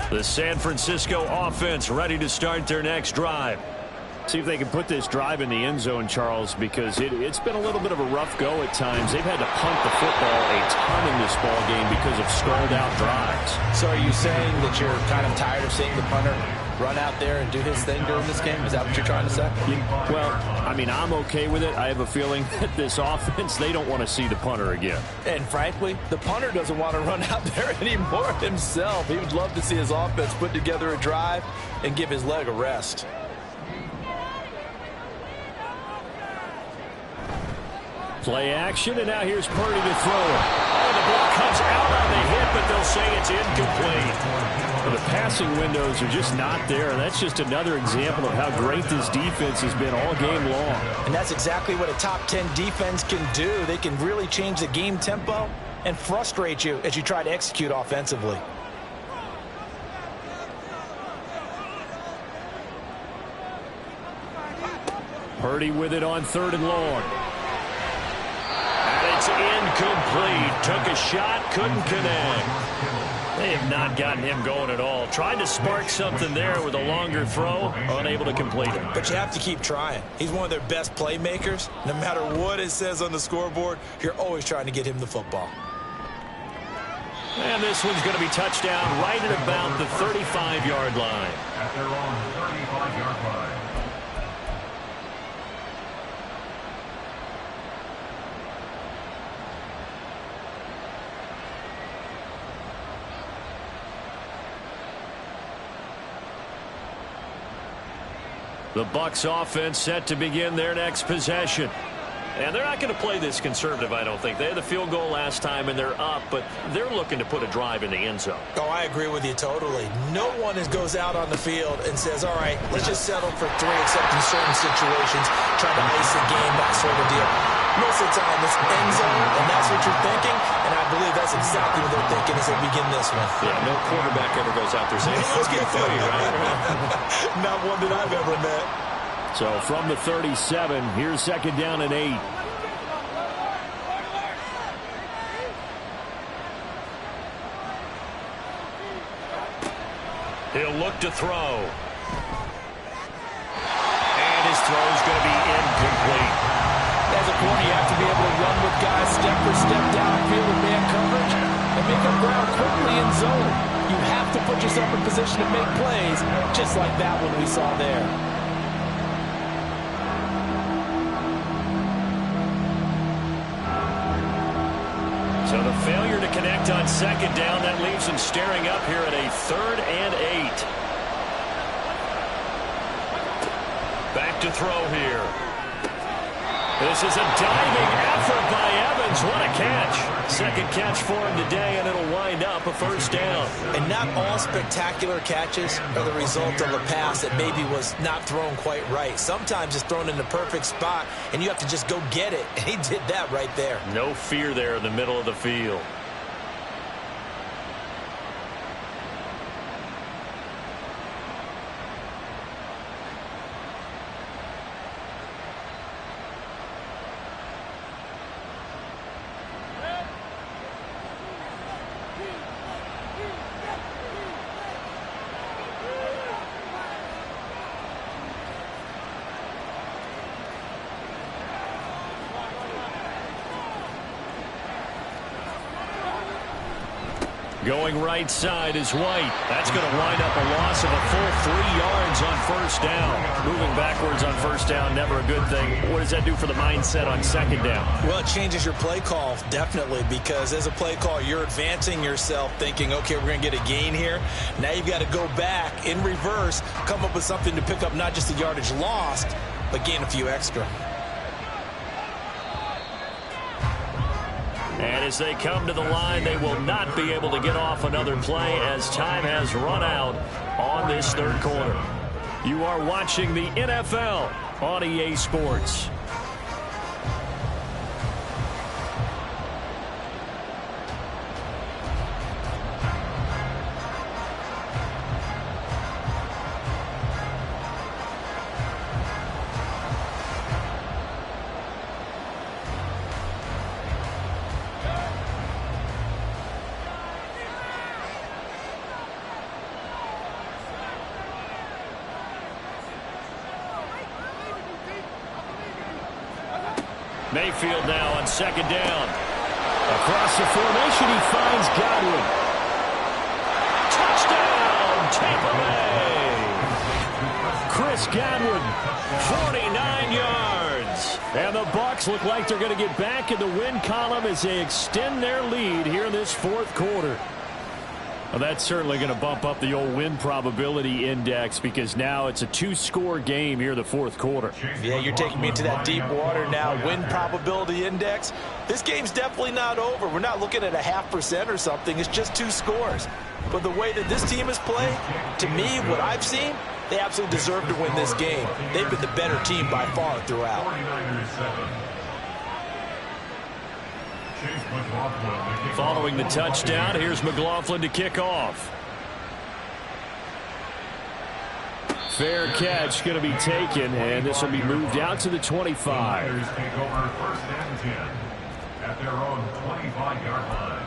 A: The San Francisco offense ready to start their next drive.
C: See if they can put this drive in the end zone, Charles, because it's been a little bit of a rough go at times. They've had to punt the football a ton in this ball game because of stalled-out drives.
B: So are you saying that you're kind of tired of seeing the punter run out there and do his thing during this game? Is that what you're trying to say?
C: Well, I mean, I'm okay with it. I have a feeling that this offense, they don't want to see the punter again.
B: And frankly, the punter doesn't want to run out there anymore himself. He would love to see his offense put together a drive and give his leg a rest.
C: Play action, and now here's Purdy to throw it.
A: Oh, the ball comes out on the hit, but they'll say it's incomplete.
C: Well, the passing windows are just not there, and that's just another example of how great this defense has been all game long.
B: And that's exactly what a top 10 defense can do. They can really change the game tempo and frustrate you as you try to execute offensively.
C: Purdy with it on 3rd and long. And it's incomplete. Took a shot, couldn't connect. They have not gotten him going at all. Tried to spark something there with a longer throw, unable to complete it.
B: But you have to keep trying. He's one of their best playmakers. No matter what it says on the scoreboard, you're always trying to get him the football.
C: And this one's going to be touchdown right at about the 35-yard line.
D: At their own 35-yard line.
C: The Bucs offense set to begin their next possession.
A: And they're not going to play this conservative, I don't think. They had the field goal last time, and they're up, but they're looking to put a drive in the end zone.
B: Oh, I agree with you totally. No one goes out on the field and says, all right, let's just settle for 3, except in certain situations, trying to ice the game, that sort of deal. Most of the time, it's end zone, and that's what you're thinking, and I believe that's exactly what they're thinking as they begin this one.
A: Yeah, no quarterback ever goes out there saying, hey, let's get 3, right?
B: Not one that I've ever met.
C: So from the 37, here's 2nd down and 8.
A: He'll look to throw. And his throw's going to be incomplete.
B: As a corner, you have to be able to run with guys step for step downfield in man coverage and make up ground quickly in zone. You have to put yourself in position to make plays, just like that one we saw there.
A: So the failure to connect on 2nd down, that leaves him staring up here at a 3rd and 8. Back to throw here. This is a diving effort by Evans. What a catch. 2nd catch for him today, and it'll wind up a 1st down.
B: And not all spectacular catches are the result of a pass that maybe was not thrown quite right. Sometimes it's thrown in the perfect spot, and you have to just go get it. And he did that right there.
A: No fear there in the middle of the field.
C: Going right side is White. That's going to wind up a loss of a full 3 yards on 1st down.
A: Moving backwards on 1st down, never a good thing. What does that do for the mindset on 2nd down?
B: Well, it changes your play call, definitely, because as a play call, you're advancing yourself thinking, okay, we're going to get a gain here. Now you've got to go back in reverse, come up with something to pick up not just the yardage lost, but gain a few extra.
A: And as they come to the line, they will not be able to get off another play as time has run out on this 3rd quarter.
C: You are watching the NFL on EA Sports.
A: Mayfield now on 2nd down.
C: Across the formation, he finds Godwin.
A: Touchdown, Tampa Bay.
C: Chris Godwin.
A: 49 yards.
C: And the Bucs look like they're going to get back in the win column as they extend their lead here in this 4th quarter. Well, that's certainly going to bump up the old win probability index because now it's a 2-score game here in the 4th quarter.
B: Yeah, you're taking me into that deep water now. Win probability index. This game's definitely not over. We're not looking at a 0.5% or something. It's just 2 scores. But the way that this team has played, to me, what I've seen, they absolutely deserve to win this game. They've been the better team by far throughout.
C: Following the touchdown, here's McLaughlin to kick off. Fair catch going to be taken, and this will be moved out to the 25.
D: Take over 1st and 10 at their own 25-yard line.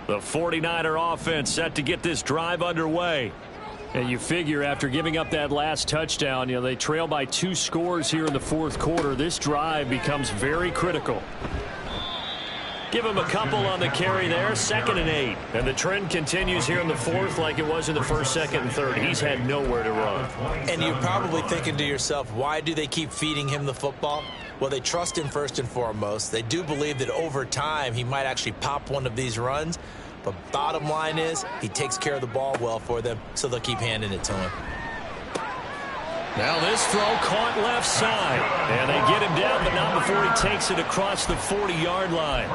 C: The 49er offense set to get this drive underway. And you figure after giving up that last touchdown, they trail by 2 scores here in the 4th quarter. This drive becomes very critical. Give him a couple on the carry there, 2nd and 8. And the trend continues here in the 4th like it was in the 1st, 2nd, and 3rd. He's had nowhere to run.
B: And you're probably thinking to yourself, why do they keep feeding him the football? Well, they trust him first and foremost. They do believe that over time he might actually pop one of these runs. But bottom line is he takes care of the ball well for them, so they'll keep handing it to him.
C: Now this throw caught left side. And they get him down, but not before he takes it across the 40-yard line.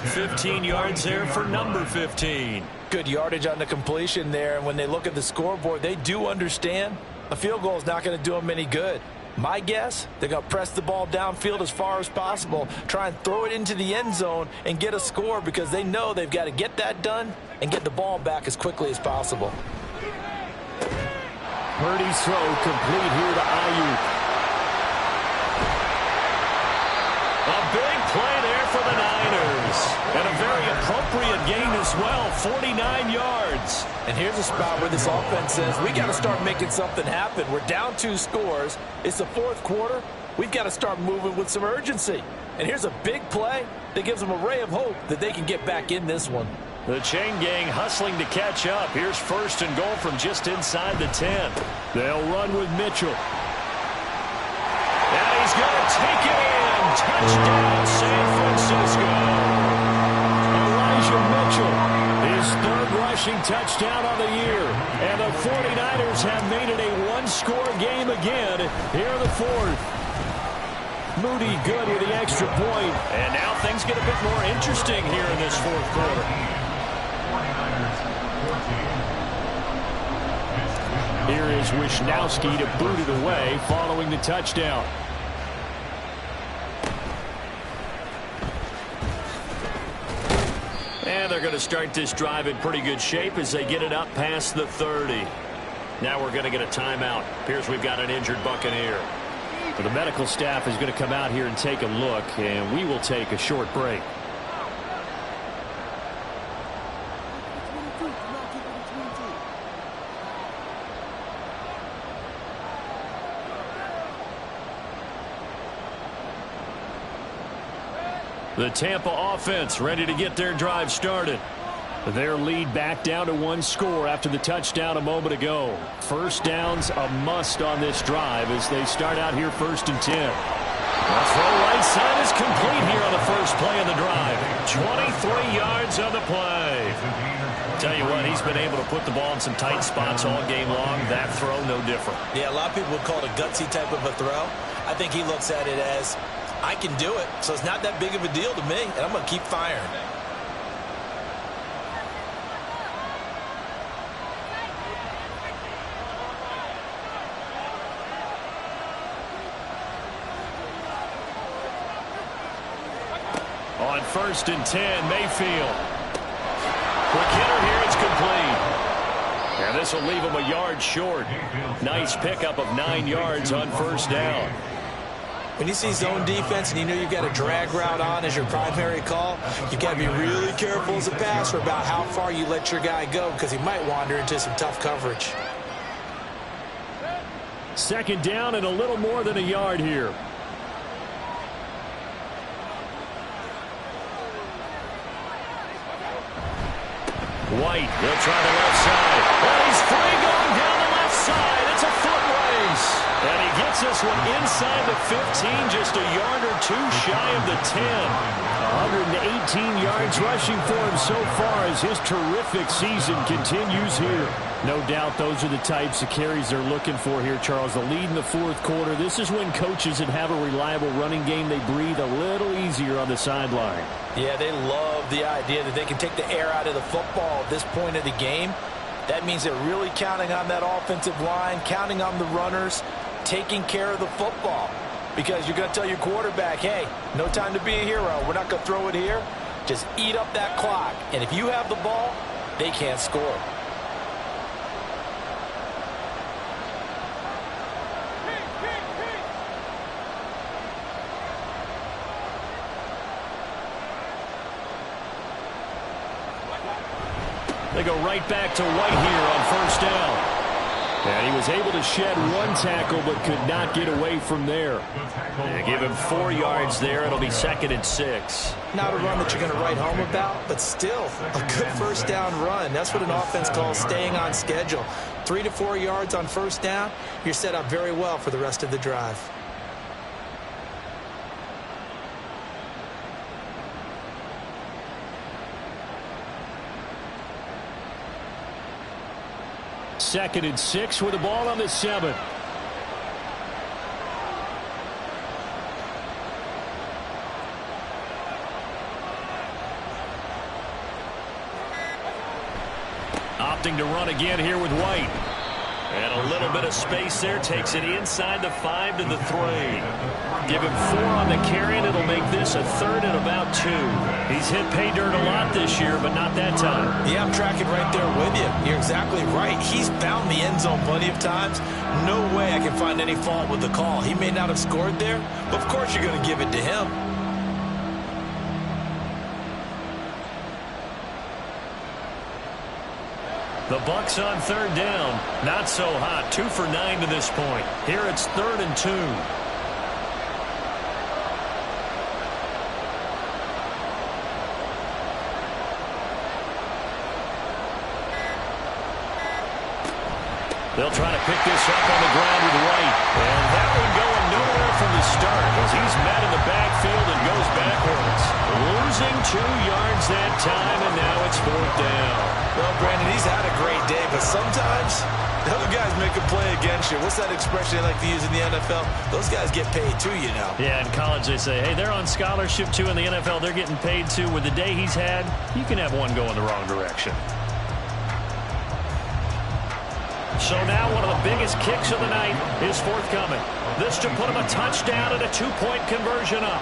C: 15 yards there for number 15.
B: Good yardage on the completion there. And when they look at the scoreboard, they do understand a field goal is not going to do them any good. My guess, they're going to press the ball downfield as far as possible, try and throw it into the end zone and get a score because they know they've got to get that done and get the ball back as quickly as possible.
C: Purdy's throw complete here to Ayuk. A big play there for the Niners. And a very appropriate gain as well, 49 yards.
B: And here's a spot where this offense says, we got to start making something happen. We're down 2 scores. It's the 4th quarter. We've got to start moving with some urgency. And here's a big play that gives them a ray of hope that they can get back in this one.
C: The chain gang hustling to catch up. Here's 1st and goal from just inside the 10. They'll run with Mitchell. And he's going to take it in. Touchdown, San Francisco. Elijah Mitchell, his 3rd rushing touchdown of the year. And the 49ers have made it a 1-score game again here in the 4th. Moody good with the extra point. And now things get a bit more interesting here in this 4th quarter. Here is Wisnowski to boot it away following the touchdown. And they're going to start this drive in pretty good shape as they get it up past the 30. Now we're going to get a timeout. Appears we've got an injured Buccaneer. So the medical staff is going to come out here and take a look, and we will take a short break. The Tampa offense ready to get their drive started. Their lead back down to 1 score after the touchdown a moment ago. 1st downs a must on this drive as they start out here 1st and 10. The throw right side is complete here on the first play of the drive. 23 yards on the play. Tell you what, he's been able to put the ball in some tight spots all game long. That throw, no different.
B: Yeah, a lot of people would call it a gutsy type of a throw. I think he looks at it as, I can do it, so it's not that big of a deal to me, and I'm going to keep firing.
C: On 1st and 10, Mayfield. Quick hitter here, it's complete. And this will leave him a yard short. Nice pickup of 9 yards on 1st down.
B: When you see zone defense and you know you've got a drag route on as your primary call, you've got to be really careful as a passer about how far you let your guy go because he might wander into some tough coverage.
C: 2nd down and a little more than a yard here. White, they'll try the left side. And he's free going down the left side. It's a foot race. And he gets this one inside the 15, just a yard or two shy of the 10. 118 yards rushing for him so far as his terrific season continues here. No doubt those are the types of carries they're looking for here, Charles. The lead in the fourth quarter. This is when coaches that have a reliable running game, they breathe a little easier on the sideline.
B: Yeah, they love the idea that they can take the air out of the football at this point of the game. That means they're really counting on that offensive line, counting on the runners, taking care of the football. Because you're going to tell your quarterback, hey, no time to be a hero. We're not going to throw it here. Just eat up that clock. And if you have the ball, they can't score.
C: They go right back to White here on first down. And he was able to shed one tackle but could not get away from there.
A: They give him 4 yards there. It'll be 2nd and 6.
B: Not a run that you're going to write home about, but still a good first down run. That's what an offense calls staying on schedule. 3 to 4 yards on first down, you're set up very well for the rest of the drive.
C: Second and 6 with the ball on the 7. Opting to run again here with White.
A: And a little bit of space there. Takes it inside the 5 to the 3.
C: Give him 4 on the carry, and it'll make this a 3rd and about 2. He's hit pay dirt a lot this year, but not that time.
B: Yeah, I'm tracking right there with you. You're exactly right. He's found the end zone plenty of times. No way I can find any fault with the call. He may not have scored there, but of course you're going to give it to him.
C: The Bucs on 3rd down. Not so hot. 2 for 9 to this point. Here it's 3rd and 2. They'll try to pick this up on the ground with White. And that one going nowhere from the start as he's met in the backfield and goes backwards. Losing 2 yards that time, and now it's 4th down.
B: Well, Brandon, he's had a great day, but sometimes the other guys make a play against you. What's that expression they like to use in the NFL? Those guys get paid too, you know.
C: Yeah, in college they say, hey, they're on scholarship too. In the NFL, they're getting paid too. With the day he's had, you can have one going the wrong direction. So now one of the biggest kicks of the night is forthcoming. This to put him a touchdown and a 2-point conversion up.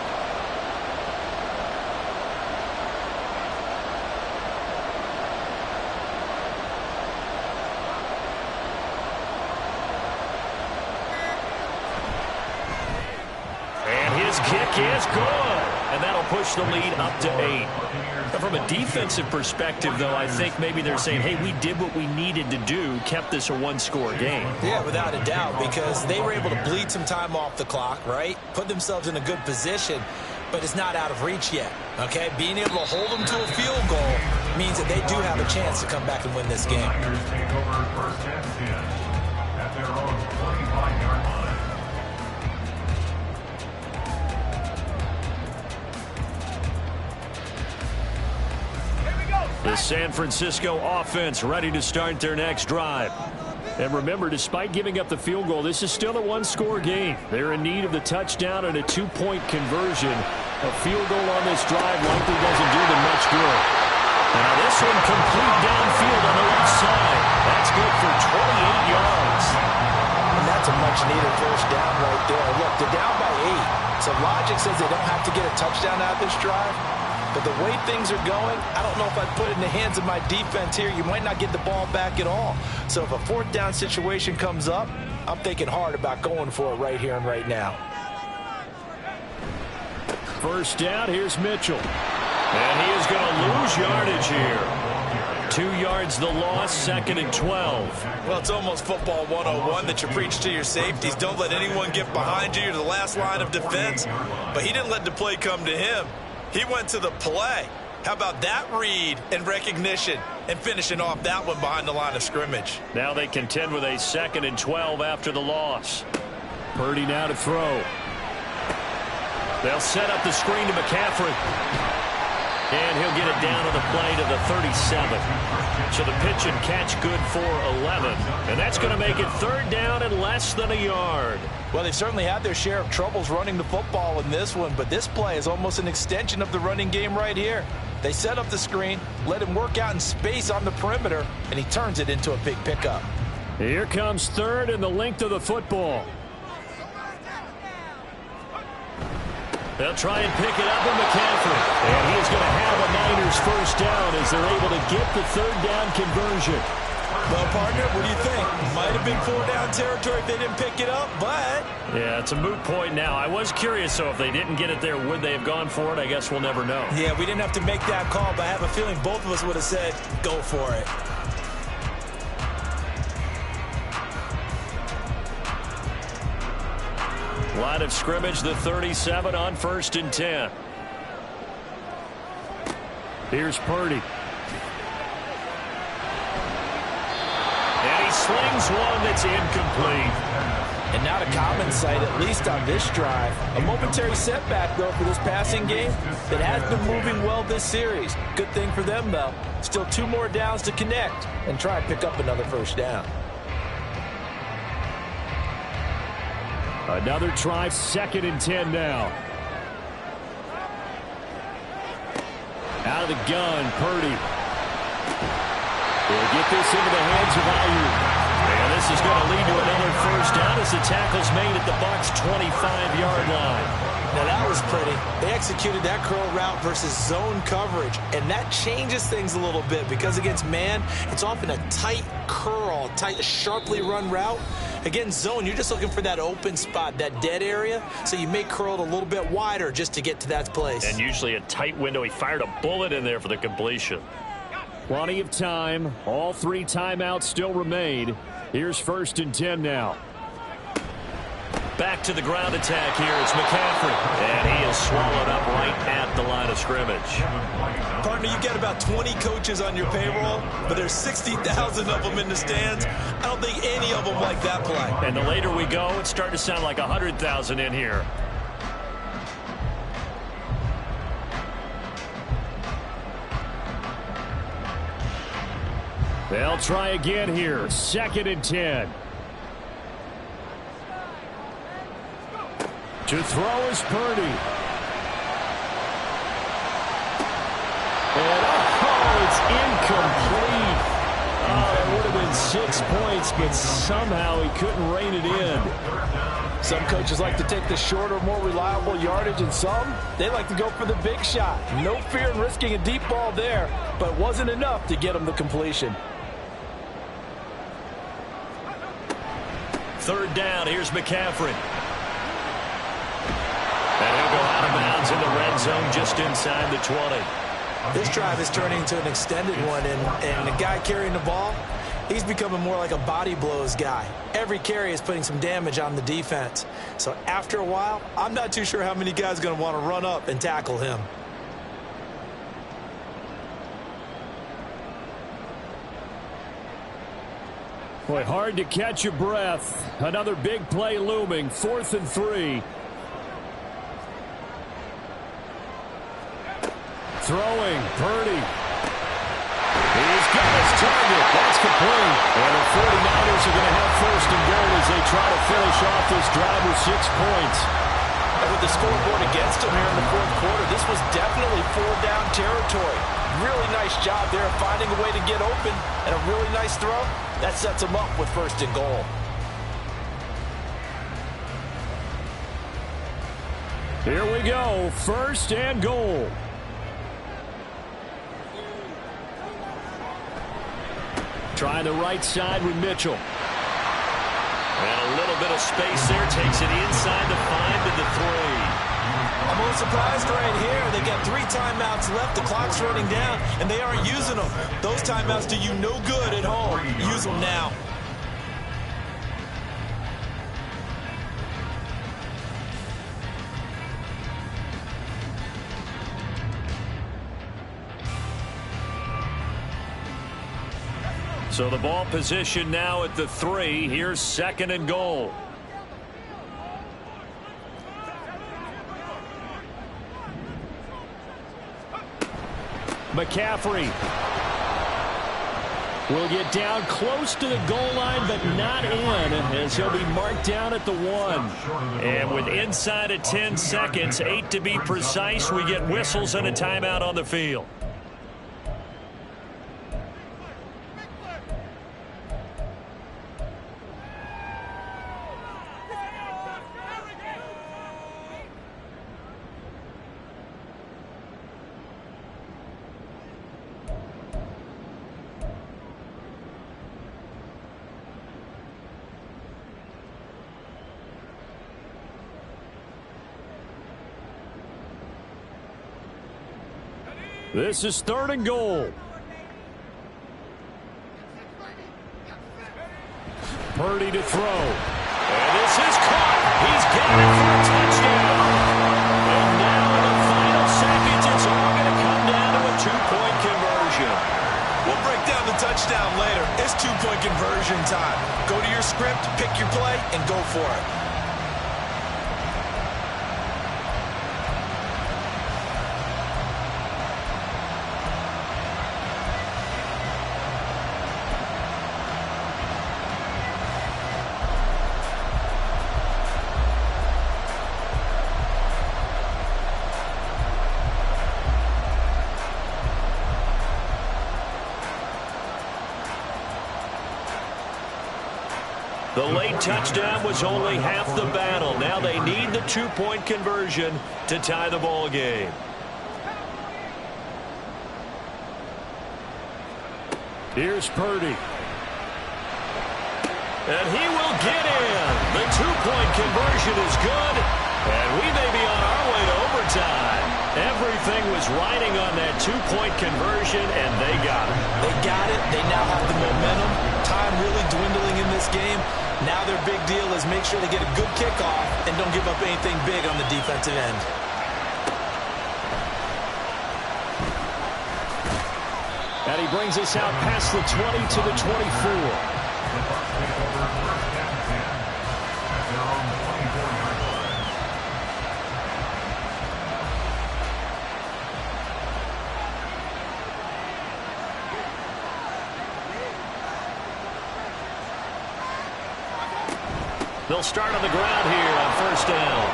C: And his kick is good. And that'll push the lead up to 8. From a defensive perspective, though, I think maybe they're saying, hey, we did what we needed to do, kept this a 1-score game.
B: Yeah, without a doubt, because they were able to bleed some time off the clock, right? Put themselves in a good position, but it's not out of reach yet, okay? Being able to hold them to a field goal means that they do have a chance to come back and win this game.
D: Take over 1st and 10 at their own 45-yard line.
C: The San Francisco offense ready to start their next drive. And remember, despite giving up the field goal, this is still a 1-score game. They're in need of the touchdown and a 2-point conversion. A field goal on this drive likely doesn't do them much good. Now this one complete downfield on the left side. That's good for 28 yards.
B: And that's a much-needed first down right there. Look, they're down by 8. So logic says they don't have to get a touchdown out of this drive. But the way things are going, I don't know if I'd put it in the hands of my defense here. You might not get the ball back at all. So if a 4th down situation comes up, I'm thinking hard about going for it right here and right now.
C: First down, here's Mitchell. And he is going to lose yardage here. 2 yards the loss, 2nd and 12.
B: Well, it's almost football 101 that you preach to your safeties. Don't let anyone get behind you. You're the last line of defense. But he didn't let the play come to him. He went to the play. How about that read and recognition and finishing off that one behind the line of scrimmage?
C: Now they contend with a 2nd and 12 after the loss. Purdy now to throw.
A: They'll set up the screen to McCaffrey. And he'll get it down on the play to the 37. So the pitch and catch good for 11. And that's going to make it third down and less than a yard.
B: Well, they've certainly had their share of troubles running the football in this one, but this play is almost an extension of the running game right here. They set up the screen, let him work out in space on the perimeter, and he turns it into a big pickup.
C: Here comes third and the length of the football.
A: They'll try and pick it up with McCaffrey. And he is going to have a Niners first down as they're able to get the third down conversion.
B: Well, partner, what do you think? Might have been 4-down territory if they didn't pick it up, but...
A: Yeah, it's a moot point now. I was curious, so if they didn't get it there, would they have gone for it? I guess we'll never know.
B: Yeah, we didn't have to make that call, but I have a feeling both of us would have said, go for it.
A: Line of scrimmage, the 37 on 1st and 10.
C: Here's Purdy.
A: And he slings one that's incomplete.
B: And not a common sight, at least on this drive. A momentary setback, though, for this passing game that has been moving well this series. Good thing for them, though. Still 2 more downs to connect and try and pick up another first down.
C: Another try, 2nd and 10 now. Out of the gun, Purdy. They'll get this into the hands of Ayuk.
A: And this is going to lead to another first down as the tackle's made at the Bucs' 25-yard line.
B: Now that was pretty. They executed that curl route versus zone coverage, and that changes things a little bit because against man, it's often a tight curl, tight, sharply run route. Against zone, you're just looking for that open spot, that dead area, so you may curl it a little bit wider just to get to that place.
A: And usually a tight window. He fired a bullet in there for the completion.
C: Plenty of time. All 3 timeouts still remain. Here's 1st and 10 now.
A: Back to the ground attack here. It's McCaffrey. And he is swallowed up right at the line of scrimmage.
B: Partner, you get about 20 coaches on your payroll, but there's 60,000 of them in the stands. I don't think any of them like that play.
A: And the later we go, it's starting to sound like 100,000 in here.
C: They'll try again here. 2nd and 10. To throw is Purdy. And it's incomplete. Oh, it would have been 6 points, but somehow he couldn't rein it in.
B: Some coaches like to take the shorter, more reliable yardage, and some, they like to go for the big shot. No fear in risking a deep ball there, but it wasn't enough to get him the completion.
A: 3rd down, here's McCaffrey. And he'll go out of bounds in the red zone just inside the 20.
B: This drive is turning into an extended one, and the guy carrying the ball, he's becoming more like a body blows guy. Every carry is putting some damage on the defense. So after a while, I'm not too sure how many guys are going to want to run up and tackle him.
C: Boy, hard to catch your breath. Another big play looming. 4th and 3. Throwing, Purdy. He's got his target. That's complete. And the 49ers are going to have 1st and goal as they try to finish off this drive with 6 points.
B: And with the scoreboard against them here in the 4th quarter, this was definitely 4-down territory. Really nice job there finding a way to get open, and a really nice throw. That sets them up with 1st and goal.
C: Here we go. 1st and goal. Trying the right side with Mitchell.
A: And a little bit of space there. Takes it inside the 5 to the 3.
B: I'm a little surprised right here. They got 3 timeouts left. The clock's running down, and they aren't using them. Those timeouts do you no good at home. Use them now.
A: So the ball position now at the 3. Here's 2nd and goal.
C: McCaffrey will get down close to the goal line, but not in, as he'll be marked down at the 1.
A: And with inside of 10 seconds, 8 to be precise, we get whistles and a timeout on the field.
C: This is 3rd and goal. Purdy to throw.
A: And this is caught. He's got it for a touchdown. And now in the final seconds, it's all going to come down to a 2-point conversion.
B: We'll break down the touchdown later. It's 2-point conversion time. Go to your script, pick your play, and go for it.
A: The late touchdown was only half the battle. Now they need the 2-point conversion to tie the ball game.
C: Here's Purdy.
A: And he will get in. The 2-point conversion is good. And we may be on our way to overtime. Everything was riding on that 2-point conversion, and they got it.
B: They got it. They now have the momentum. Time really dwindling in this game. Now their big deal is make sure they get a good kickoff and don't give up anything big on the defensive end.
C: And he brings us out past the 20 to the 24.
A: They'll start on the ground here on 1st down.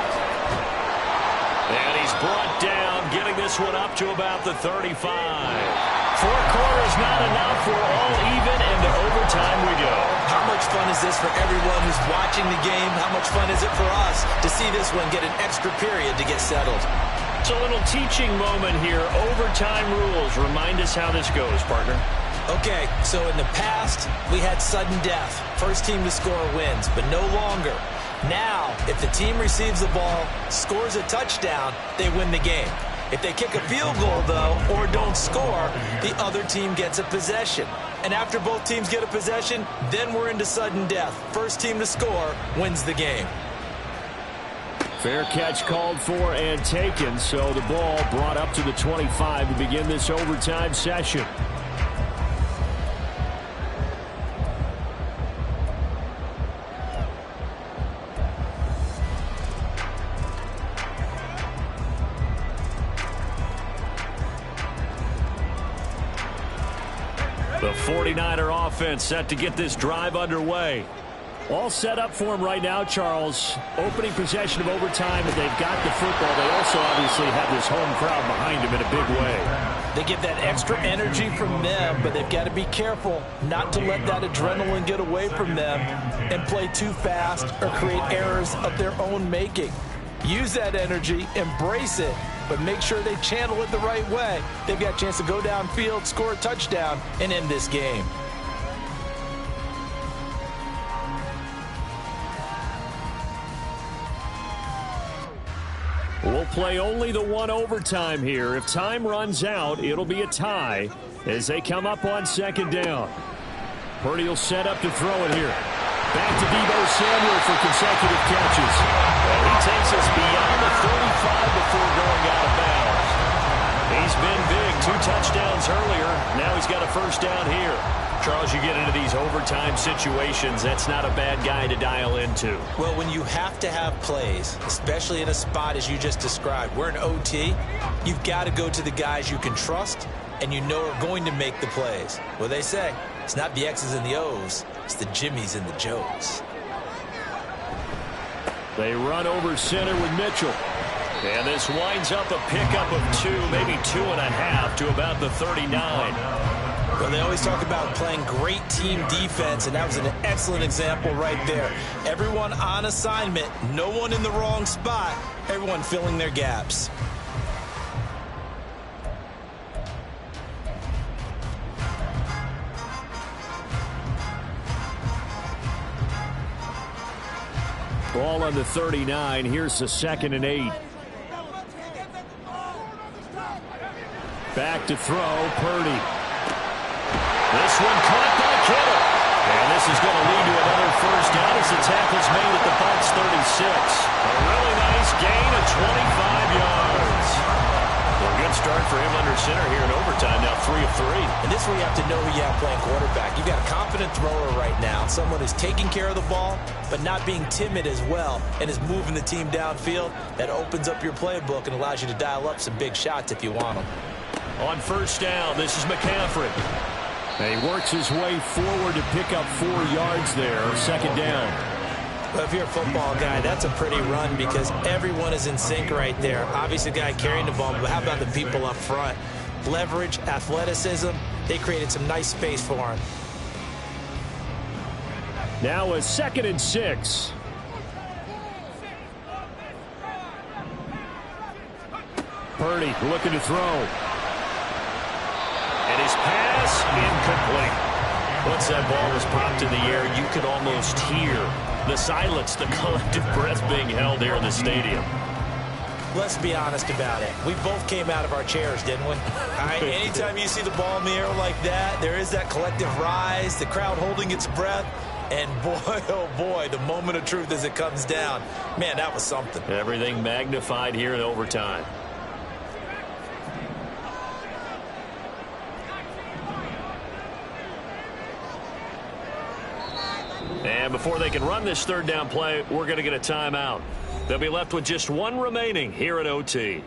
A: And he's brought down, getting this one up to about the 35. 4 quarters not enough. We're all even, and to overtime we go.
B: How much fun is this for everyone who's watching the game? How much fun is it for us to see this one get an extra period to get settled?
A: It's a little teaching moment here. Overtime rules. Remind us how this goes, partner.
B: Okay, so in the past, we had sudden death. First team to score wins, but no longer. Now, if the team receives the ball, scores a touchdown, they win the game. If they kick a field goal, though, or don't score, the other team gets a possession. And after both teams get a possession, then we're into sudden death. First team to score wins the game.
C: Fair catch called for and taken, so the ball brought up to the 25 to begin this overtime session.
A: The 49er offense set to get this drive underway.
C: All set up for him right now, Charles. Opening possession of overtime, but they've got the football. They also obviously have this home crowd behind them in a big way.
B: They get that extra energy from them, but they've got to be careful not to let that adrenaline get away from them and play too fast or create errors of their own making. Use that energy, embrace it, but make sure they channel it the right way. They've got a chance to go downfield, score a touchdown, and end this game.
C: We'll play only the one overtime here. If time runs out, it'll be a tie as they come up on 2nd down. Purdy will set up to throw it here. Back to Deebo Samuel for consecutive catches.
A: And he takes us beyond the 35 before going out of bounds. He's been big. 2 touchdowns earlier. Now he's got a 1st down here. Charles, you get into these overtime situations, that's not a bad guy to dial into.
B: Well, when you have to have plays, especially in a spot as you just described, we're in OT, you've got to go to the guys you can trust and you know are going to make the plays. Well, they say it's not the X's and the O's, it's the Jimmies and the Joes.
C: They run over center with Mitchell.
A: And this winds up a pickup of 2, maybe 2.5 to about the 39.
B: Well, they always talk about playing great team defense, and that was an excellent example right there. Everyone on assignment, no one in the wrong spot, everyone filling their gaps.
C: Ball on the 39. Here's the 2nd and 8. Back to throw, Purdy.
A: This one caught by Kittle. And this is going to lead to another first down as the tackle's made at the Bucs 36. A really nice gain of 25 yards. Well, a good start for him under center here in overtime. Now 3 of 3.
B: And this is where you have to know who you have playing quarterback. You've got a confident thrower right now. Someone who's taking care of the ball, but not being timid as well, and is moving the team downfield. That opens up your playbook and allows you to dial up some big shots if you want them.
A: On first down, this is McCaffrey.
C: And he works his way forward to pick up 4 yards there. 2nd down.
B: Well, if you're a football guy, that's a pretty run because everyone is in sync right there. Obviously, the guy carrying the ball, but how about the people up front? Leverage, athleticism, they created some nice space for him.
C: Now a 2nd and 6. Purdy looking to throw.
A: And his pass incomplete. Once that ball was popped in the air, you could almost hear the silence, the collective breath being held here in the stadium.
B: Let's be honest about it. We both came out of our chairs, didn't we? All right, anytime you see the ball in the air like that, there is that collective rise, the crowd holding its breath, and boy, oh boy, the moment of truth as it comes down. Man, that was something.
A: Everything magnified here in overtime. And before they can run this 3rd down play, we're going to get a timeout. They'll be left with just 1 remaining here at OT.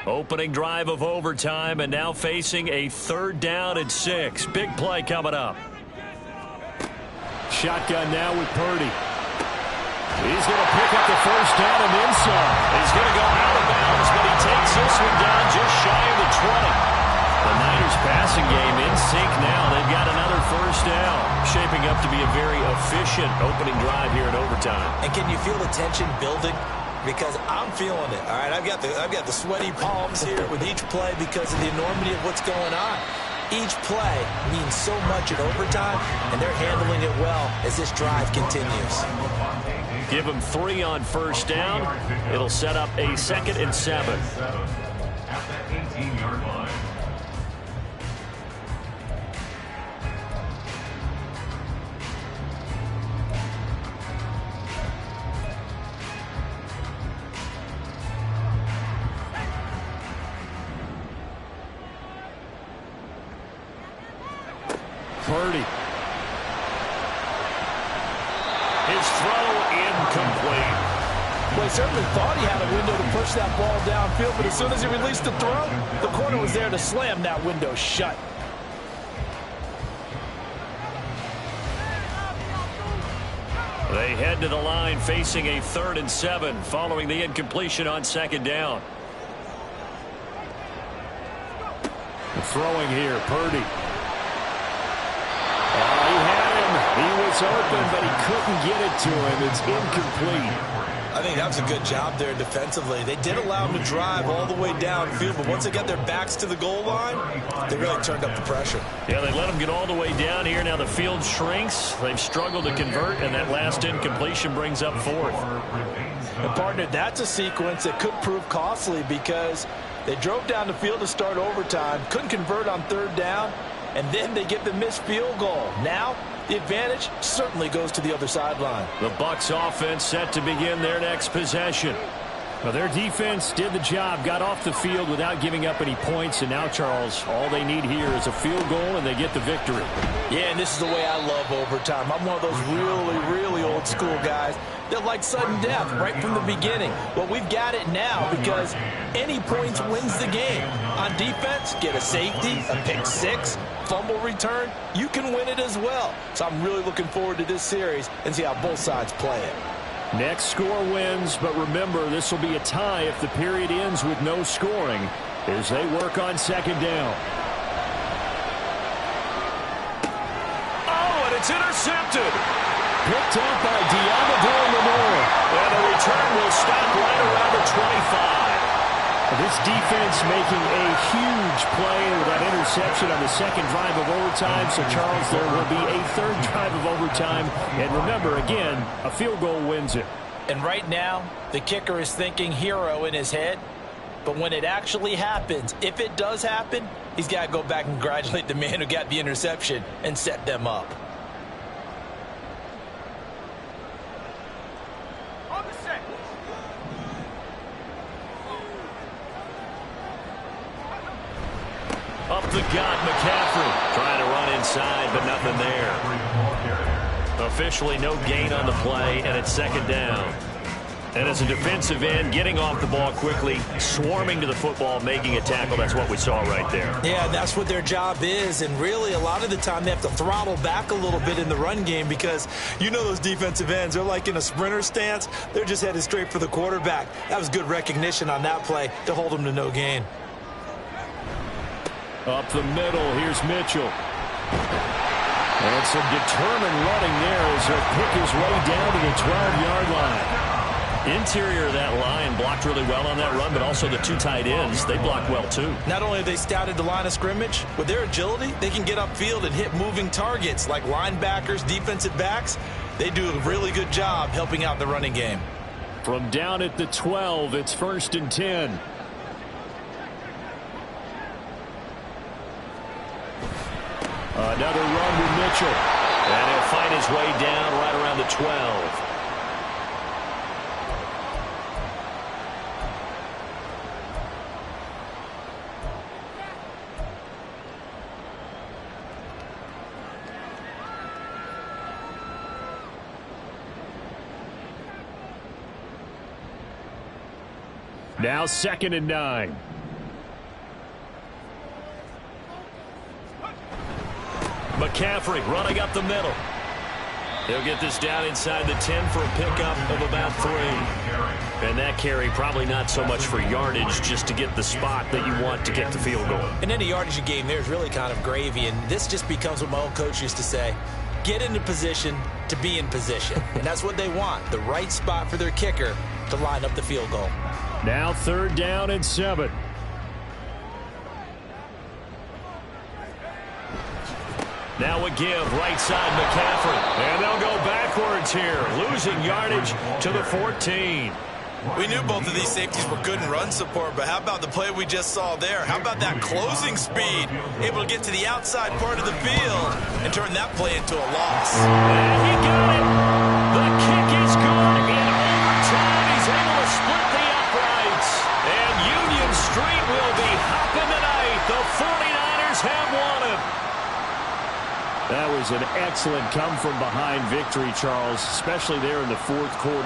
A: Opening drive of overtime, and now facing a 3rd down and 6. Big play coming up.
C: Shotgun now with Purdy. He's going to pick up the first down and then some.
A: He's going to go out of bounds, but he takes this one down just shy of the 20. The Niners passing game in sync now. They've got another first down. Shaping up to be a very efficient opening drive here in overtime.
B: And can you feel the tension building? Because I'm feeling it. All right, I've got the sweaty palms here with each play because of the enormity of what's going on. Each play means so much in overtime, and they're handling it well as this drive continues.
A: Give them 3 on first down. It'll set up a 2nd and 7.
D: At the 18-yard line.
C: Purdy.
A: His throw incomplete.
B: Well, he certainly thought he had a window to push that ball downfield, but as soon as he released the throw, the corner was there to slam that window shut.
A: They head to the line facing a 3rd and 7 following the incompletion on 2nd down.
C: Throwing here, Purdy. He had him. He was open, but he couldn't get it to him. It's incomplete.
B: I think that was a good job there defensively. They did allow him to drive all the way downfield, but once they got their backs to the goal line, they really turned up the pressure.
A: Yeah, they let him get all the way down here. Now the field shrinks. They've struggled to convert, and that last incompletion brings up 4th.
B: And partner, that's a sequence that could prove costly because they drove down the field to start overtime, couldn't convert on 3rd down, and then they get the missed field goal. Now, the advantage certainly goes to the other sideline.
A: The Bucs offense set to begin their next possession.
C: Well, their defense did the job, got off the field without giving up any points, and now, Charles, all they need here is a field goal, and they get the victory.
B: Yeah, and this is the way I love overtime. I'm one of those really, really old school guys that like sudden death right from the beginning. Well, we've got it now because any points wins the game. On defense, get a safety, a pick six, fumble return, you can win it as well. So I'm really looking forward to this series and see how both sides play it.
C: Next score wins, but remember, this will be a tie if the period ends with no scoring as they work on second down.
A: Oh, and it's intercepted.
C: Picked up by Diamador Lenore.
A: And the return will stop right around the 25.
C: This defense making a huge play with that interception on the second drive of overtime. So, Charles, there will be a third drive of overtime. And remember, again, a field goal wins it.
B: And right now, the kicker is thinking hero in his head. But when it actually happens, if it does happen, he's got to go back and congratulate the man who got the interception and set them up.
A: Up the gut, McCaffrey. Trying to run inside, but nothing there. Officially no gain on the play, and it's second down. And as a defensive end, getting off the ball quickly, swarming to the football, making a tackle, that's what we saw right there.
B: Yeah, that's what their job is, and really a lot of the time they have to throttle back a little bit in the run game because you know those defensive ends, they're like in a sprinter stance. They're just headed straight for the quarterback. That was good recognition on that play to hold them to no gain.
C: Up the middle, here's Mitchell. And some determined running there as he'll pick his way down to the 12-yard line.
A: Interior of that line blocked really well on that run, but also the two tight ends, they blocked well too.
B: Not only have they scouted the line of scrimmage, with their agility, they can get upfield and hit moving targets like linebackers, defensive backs. They do a really good job helping out the running game.
C: From down at the 12, it's 1st and 10. Another run with Mitchell.
A: And he'll find his way down right around the 12.
C: Now 2nd and 9.
A: McCaffrey running up the middle. He'll get this down inside the 10 for a pickup of about 3. And that carry probably not so much for yardage, just to get the spot that you want to get the field goal.
B: And any yardage game there is really kind of gravy, and this just becomes what my old coach used to say, get into position to be in position. And that's what they want, the right spot for their kicker to line up the field goal.
C: Now 3rd down and 7.
A: Now a give, right side McCaffrey. And they'll go backwards here, losing yardage to the 14.
B: We knew both of these safeties were good in run support, but how about the play we just saw there? How about that closing speed? Able to get to the outside part of the field and turn that play into a loss.
A: And he got it. The kick is good. In overtime, he's able to split the uprights. And Union Street will be hopping tonight. The 49ers have won it.
C: That was an excellent come-from-behind victory, Charles, especially there in the 4th quarter.